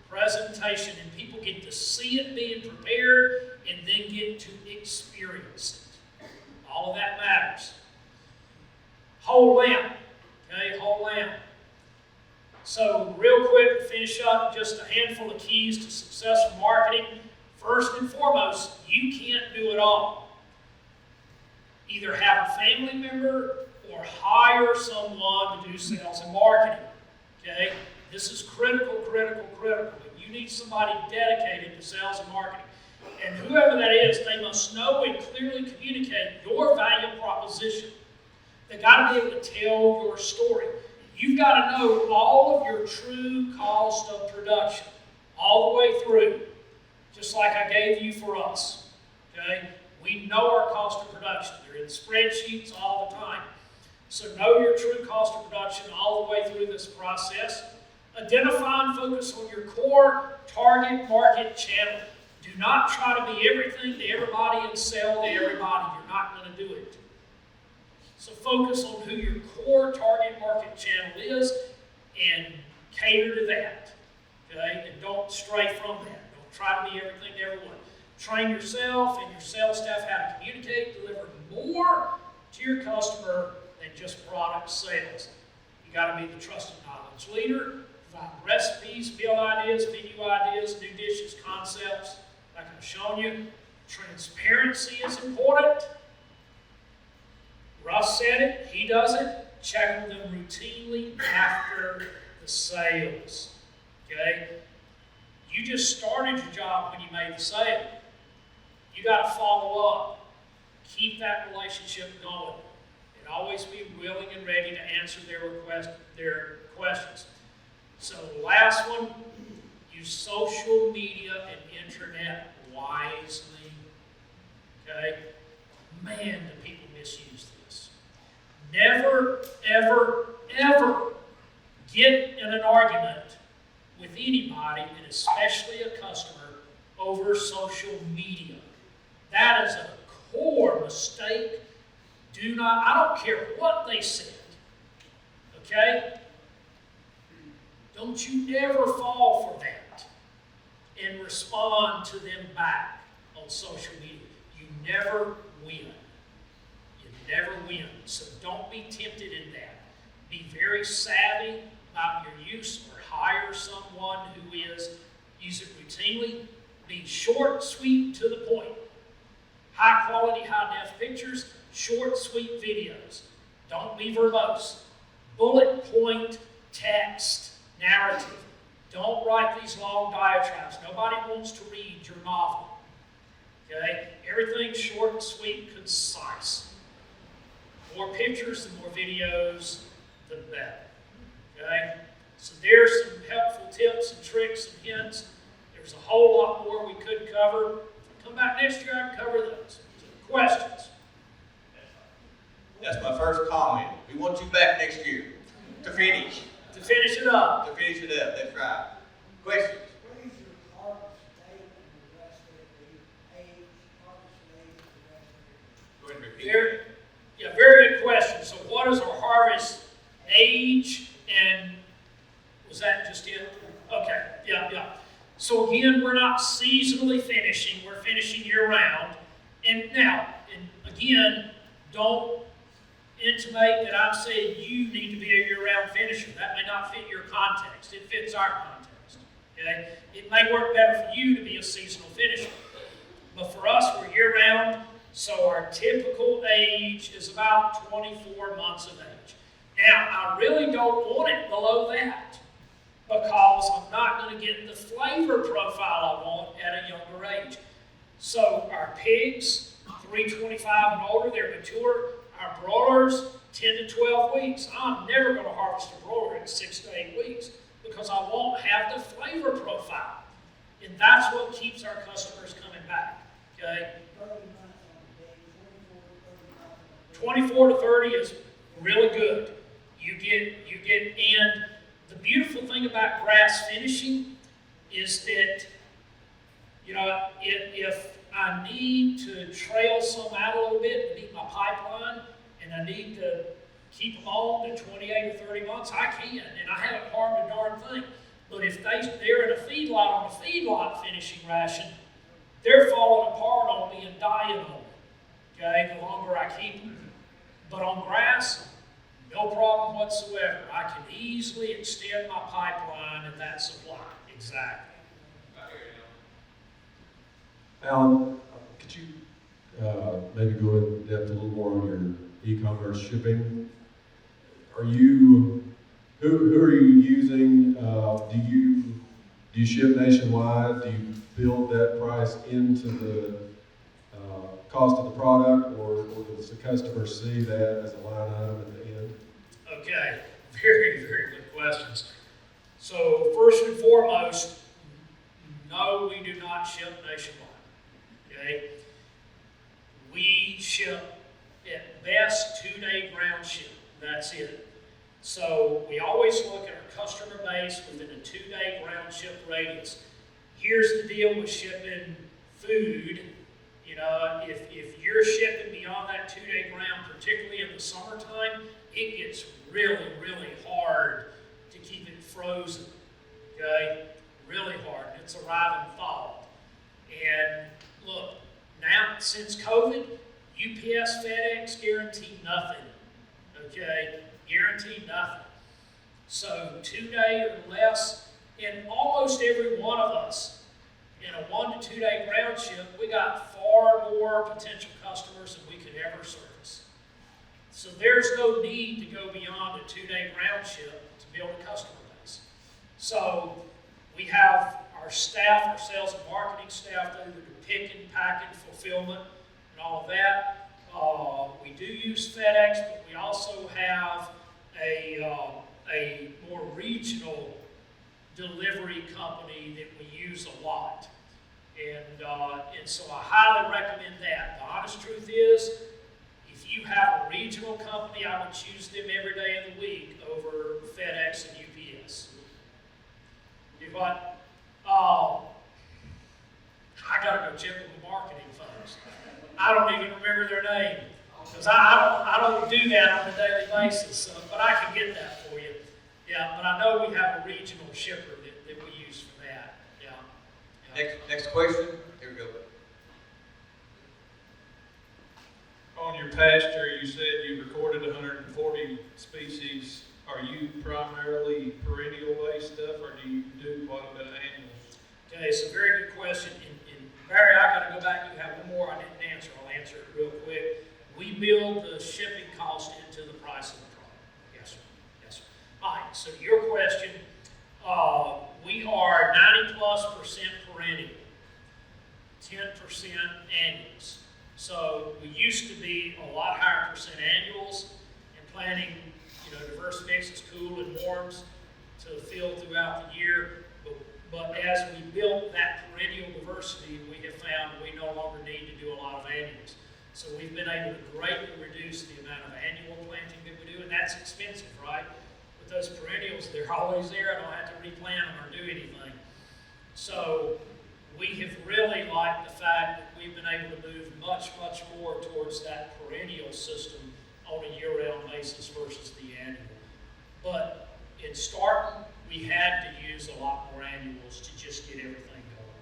Presentation, and people get to see it being prepared and then get to experience it. All of that matters. Whole lamb. Okay, whole lamb. So, real quick to finish up, just a handful of keys to successful marketing. First and foremost, you can't do it all. Either have a family member or hire someone to do sales and marketing. Okay? This is critical, critical, critical. You need somebody dedicated to sales and marketing. And whoever that is, they must know and clearly communicate your value proposition. They've got to be able to tell your story. You've got to know all of your true cost of production, all the way through, just like I gave you for us. Okay? We know our cost of production. They're in spreadsheets all the time. So know your true cost of production all the way through this process. Identify and focus on your core target market channel. Do not try to be everything to everybody and sell to everybody. You're not going to do it. So focus on who your core target market channel is and cater to that. Okay? And don't stray from that. Don't try to be everything to everyone. Train yourself and your sales staff how to communicate, deliver more to your customer than just product sales. You got to be the trusted knowledge leader, provide recipes, meal ideas, menu ideas, new dishes, concepts, like I've shown you. Transparency is important. Russ said it, he does it. Check with them routinely after the sales. Okay? You just started your job when you made the sale. You got to follow up. Keep that relationship going. And always be willing and ready to answer their questions. So the last one, use social media and internet wisely. Okay? Man, do people misuse this. Never, ever, ever get in an argument with anybody, and especially a customer, over social media. That is a core mistake. I don't care what they said. Okay? Don't you ever fall for that and respond to them back on social media. You never win. You never win. So don't be tempted in that. Be very savvy about your use, or hire someone who is. Use it routinely. Be short, sweet, to the point. High quality, high def pictures, short, sweet videos. Don't be verbose. Bullet point text, narrative. Don't write these long diatribes. Nobody wants to read your novel. Okay? Everything's short and sweet, concise. The more pictures, the more videos, the better. Okay? So there's some helpful tips and tricks and hints. There's a whole lot more we could cover. Come back next year, I can cover those. Questions? That's my first comment. We want you back next year to finish. To finish it up. To finish it up, that's right. Questions? What is your harvest date and the rest of the age, harvest age, and the rest of it? Go ahead and repeat. Very good question. So what is our harvest age, and was that just it? Okay, yeah. So again, we're not seasonally finishing, we're finishing year round. And now, again, don't intimate that I'm saying you need to be a year-round finisher. That may not fit your context. It fits our context. Okay? It may work better for you to be a seasonal finisher. But for us, we're year-round, so our typical age is about 24 months of age. Now, I really don't want it below that because I'm not going to get the flavor profile I want at a younger age. So our pigs, 325 and older, they're mature. Our broilers, 10 to 12 weeks. I'm never going to harvest a broiler in 6 to 8 weeks because I won't have the flavor profile. And that's what keeps our customers coming back. Okay? 30 months on the day, 24 to 30 months on the day. 24 to 30 is really good. You get, and the beautiful thing about grass finishing is that, if I need to trail some out a little bit to meet my pipeline, and I need to keep them on to 28 or 30 months, I can, and I haven't harmed a darn thing. But if they're in a feedlot on a feedlot finishing ration, they're falling apart on me and dying on me, okay, the longer I keep them. But on grass, no problem whatsoever. I can easily extend my pipeline at that supply. Exactly. Alan, could you maybe go in depth a little more on your e-commerce shipping? Who are you using? Do you ship nationwide? Do you build that price into the cost of the product, or does the customer see that as a line item at the end? Okay, very, very good questions. So first and foremost, no, we do not ship nationwide. Okay? We ship at best 2-day ground ship. That's it. So we always look at our customer base within a 2-day ground ship radius. Here's the deal with shipping food. If you're shipping beyond that 2-day ground, particularly in the summertime, it gets really, really hard to keep it frozen. Okay? Really hard. It's arriving thawed. And look, now since COVID, UPS, FedEx guarantee nothing. Okay? Guarantee nothing. So 2-day or less, and almost every one of us in a 1 to 2-day ground ship, we got far more potential customers than we could ever service. So there's no need to go beyond a 2-day ground ship to build a customer base. So we have our staff, our sales and marketing staff, that do the picking, packing, fulfillment, and all of that. We do use FedEx, but we also have a more regional delivery company that we use a lot. And so I highly recommend that. The honest truth is, if you have a regional company, I would choose them every day of the week over FedEx and UPS. Do what? I gotta go check with the marketing folks. I don't even remember their name, because I don't do that on a daily basis, but I can get that for you. Yeah, but I know we have a regional shipper that we use for that. Yeah. Next question. Here we go. On your pasture, you said you recorded 140 species. Are you primarily perennial-based stuff, or do you do quite a bit of annuals? Okay, it's a very good question. And Barry, I got to go back. You have one more I didn't answer. I'll answer it real quick. We build the shipping cost into the price of the product. Yes, sir. Yes, sir. All right, so your question, we are 90+% perennial. 10% annuals. So we used to be a lot higher percent annuals and planting, diverse mixes, cool and warms to the field throughout the year. But as we built that perennial diversity, we have found we no longer need to do a lot of annuals. So we've been able to greatly reduce the amount of annual planting that we do, and that's expensive, right? With those perennials, they're always there. I don't have to replant them or do anything. So we have really liked the fact that we've been able to move much, much more towards that perennial system on a year-round basis versus the annual. But in starting, we had to use a lot more annuals to just get everything going.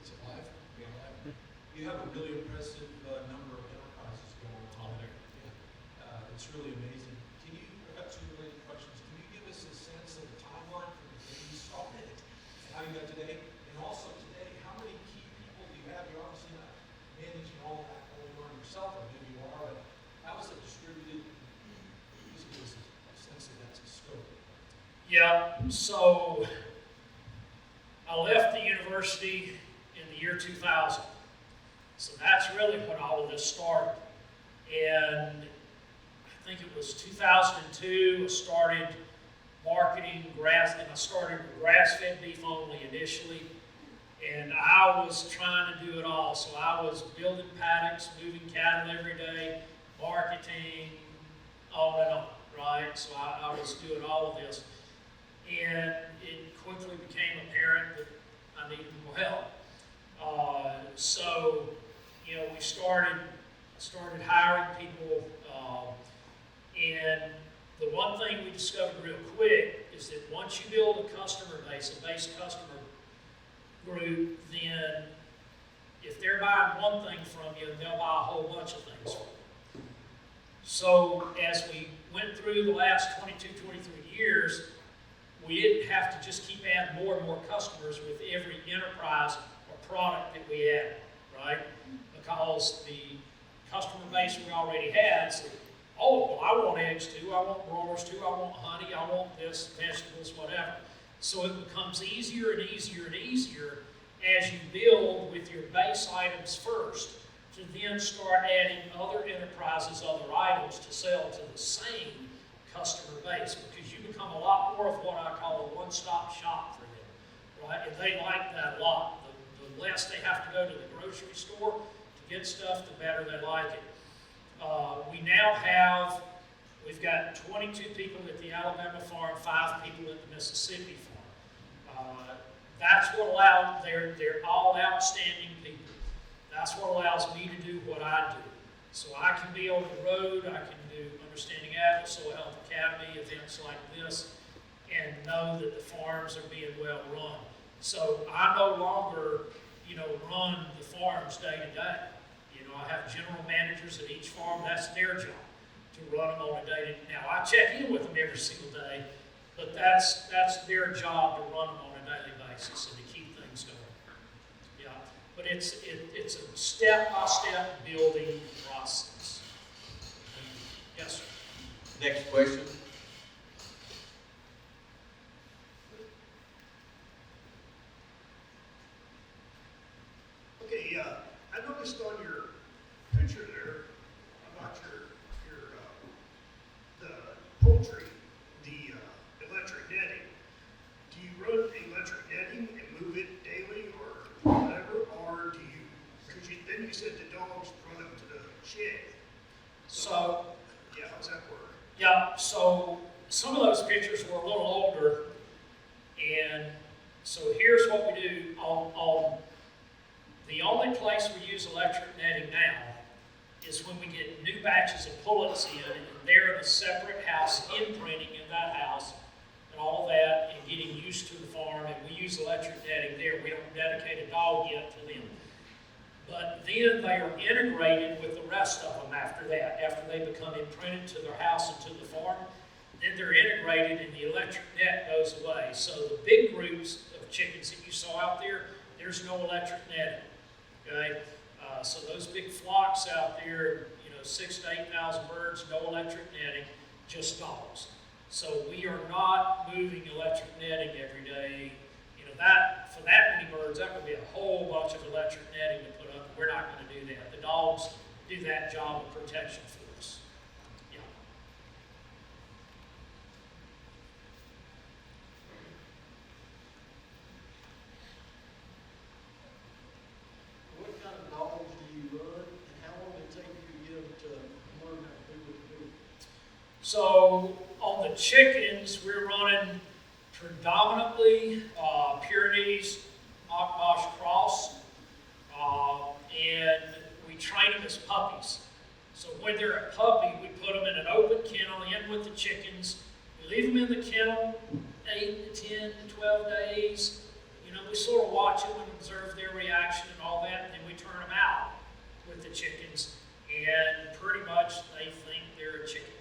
Is it live? Yeah, live. You have a really impressive number of enterprises going on there. Yeah. It's really amazing. I've got two related questions. Can you give us a sense of the timeline from the day you started and how you got today? And also today, how many key people do you have? You're obviously not managing all of that going on yourself, or maybe you are, but how is it distributed? Just give us a sense of that scope. Yeah, so I left the university in the year 2000. So that's really when all of this started. And I think it was 2002, I started marketing grass, and I started with grass-fed beef only initially. And I was trying to do it all. So I was building paddocks, moving cattle every day, marketing, on and on, right? So I was doing all of this. And it quickly became apparent that I needed more help. So, we started hiring people, and the one thing we discovered real quick is that once you build a customer base, a base customer group, then if they're buying one thing from you, they'll buy a whole bunch of things from you. So as we went through the last 22, 23 years, we didn't have to just keep adding more and more customers with every enterprise or product that we added, right? Because the customer base we already had said, oh, well, I want eggs too, I want broilers too, I want honey, I want this, vegetables, whatever. So it becomes easier and easier and easier as you build with your base items first to then start adding other enterprises, other items to sell to the same customer base, because you become a lot more of what I call a one-stop shop for them, right? And they like that a lot. The less they have to go to the grocery store to get stuff, the better they like it. We've got 22 people at the Alabama farm, 5 people at the Mississippi farm. That's what allowed, they're all outstanding people. That's what allows me to do what I do. So I can be on the road, I can do Understanding Apple, Soil Health Academy, events like this, and know that the farms are being well run. So I no longer, run the farms day to day. I have general managers at each farm, that's their job, to run them on a day to day. Now, I check in with them every single day, but that's their job to run them on a daily basis and to keep things going. Yeah, but it's a step-by-step building process. Yes, sir. Next question. Okay, I noticed on your picture there about the poultry, the electric netting. Do you run electric netting and move it daily or whatever, or do you? Because then you said the dogs run up to the shed. So, yeah, how's that work? yeah, so some of those pictures were a little older, and so here's what we do on the only place we use electric netting now is when we get new batches of pullets in, and they're in a separate house, imprinting in that house, and all that, and getting used to the farm, and we use electric netting there. We don't dedicate a dog yet to them. But then they are integrated with the rest of them after that. After they become imprinted to their house and to the farm, then they're integrated and the electric net goes away. So the big groups of chickens that you saw out there, there's no electric netting. Okay, so those big flocks out there, 6,000 to 8,000 birds, no electric netting, just dogs. So we are not moving electric netting every day for that many birds, that would be a whole bunch of electric netting to put up. We're not going to do that. The dogs do that job of protection for us. Yeah. What kind of dogs do you run, and how long did it take you to get them to learn how to do what you do? So on the chickens, we're running predominantly Pyrenees, Akbash cross, and we train them as puppies. So when they're a puppy, we put them in an open kennel in with the chickens. We leave them in the kennel 8 to 10 to 12 days. You know, we sort of watch them and observe their reaction and all that, and then we turn them out with the chickens, and pretty much they think they're a chicken.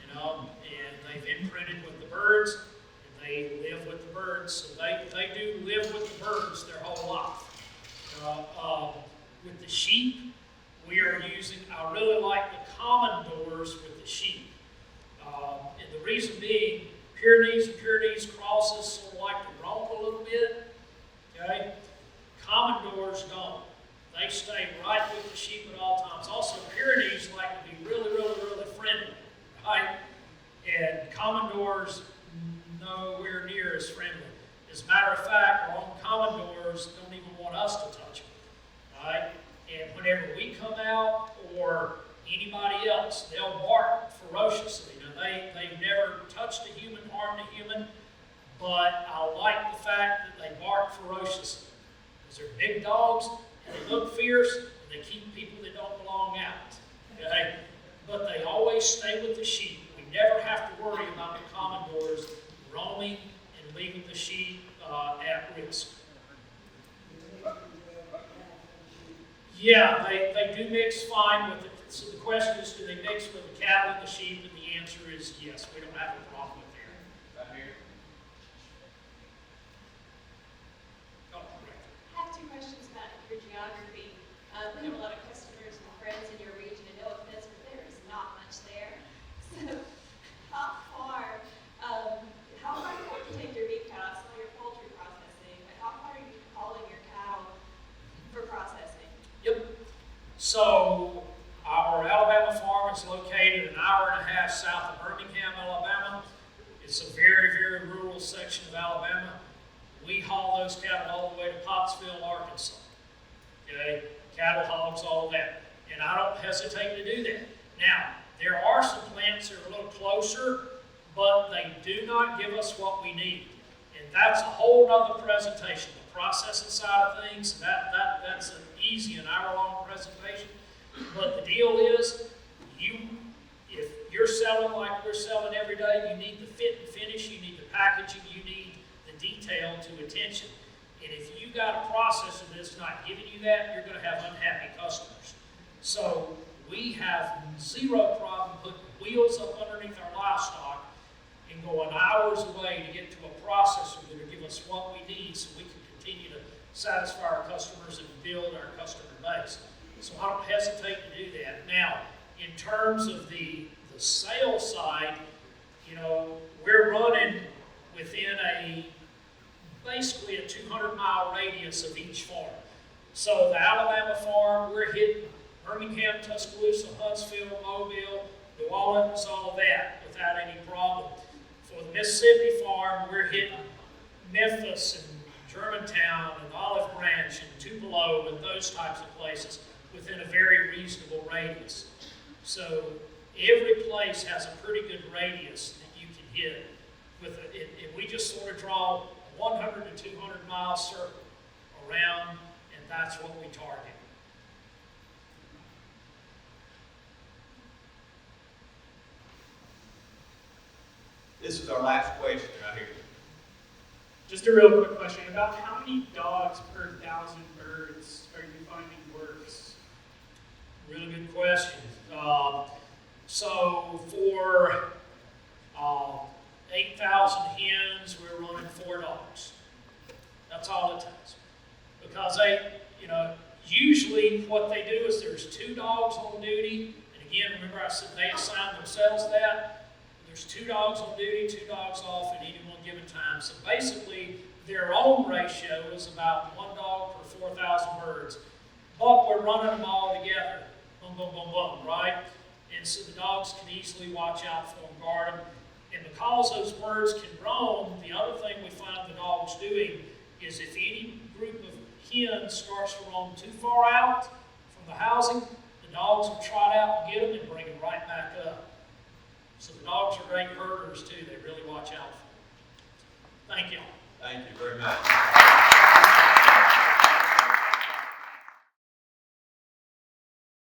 You know, and they've imprinted with the birds, and they live with the birds, so they do live with the birds their whole life. With the sheep, we are using, I really like the commodores with the sheep. And the reason being, Pyrenees and Pyrenees crosses sort of like to roam a little bit, okay? Commodores don't. They stay right with the sheep at all times. Also, Pyrenees like to be really, really, really friendly, right? And Commodores nowhere near as friendly. As a matter of fact, our own Commodores don't even want us to touch them, right? And whenever we come out or anybody else, they'll bark ferociously. Now, they've never touched a human, harmed a human, but I like the fact that they bark ferociously. Because they're big dogs, and they look fierce, and they keep people that don't belong out, okay? But they always stay with the sheep. We never have to worry about the Commodores roaming and leaving the sheep at risk. Yeah, they do mix fine with it. So the question is, do they mix with the cattle and the sheep? And the answer is yes. We don't have a problem with that. Right here. Oh, correct. I have two questions about your geography. We have a lot of customers and friends in your region, and no offense, but there is not much there. So, how far do you have to take your beef cattle? I saw your poultry processing, but how far are you hauling your cattle for processing? Yep. So our Alabama farm is located an hour and a half south of Birmingham, Alabama. It's a very, very rural section of Alabama. We haul those cattle all the way to Pottsville, Arkansas. Okay? Cattle hogs, all of that. And I don't hesitate to do that. Now, there are some plants that are a little closer, but they do not give us what we need. And that's a whole other presentation. The processing side of things, that's an easy, an hour-long presentation. But the deal is, if you're selling like we're selling every day, you need the fit and finish, you need the packaging, you need the detail to attention. And if you got a processor that's not giving you that, you're going to have unhappy customers. So we have zero problem putting wheels up underneath our livestock and going hours away to get to a processor that will give us what we need so we can continue to satisfy our customers and build our customer base. So I don't hesitate to do that. Now, in terms of the sales side, you know, we're running within basically a 200-mile radius of each farm. So the Alabama farm, we're hitting Birmingham, Tuscaloosa, Huntsville, Mobile, New Orleans, all of that without any problem. For the Mississippi farm, we're hitting Memphis and Germantown and Olive Branch and Tupelo and those types of places within a very reasonable radius. So every place has a pretty good radius that you can hit with it. And we just sort of draw 100 to 200 mile circle around, and that's what we target. This is our last question right here. Just a real quick question. About how many dogs per 1,000 birds are you finding works? Really good question. So for 8,000 hens, we're running 4 dogs. That's all it takes. Because usually what they do is there's 2 dogs on duty. And again, remember I said they assign themselves that. There's 2 dogs on duty, 2 dogs off at any one given time. So basically, their own ratio is about 1 dog per 4,000 birds. But we're running them all together. Boom, boom, boom, boom, right? And so the dogs can easily watch out for them, guard them. And because those birds can roam, the other thing we find the dogs doing is if any group of hens starts to roam too far out from the housing, the dogs will trot out and get them and bring them right back up. So the dogs are great herders too. They really watch out for them. Thank you. Thank you very much.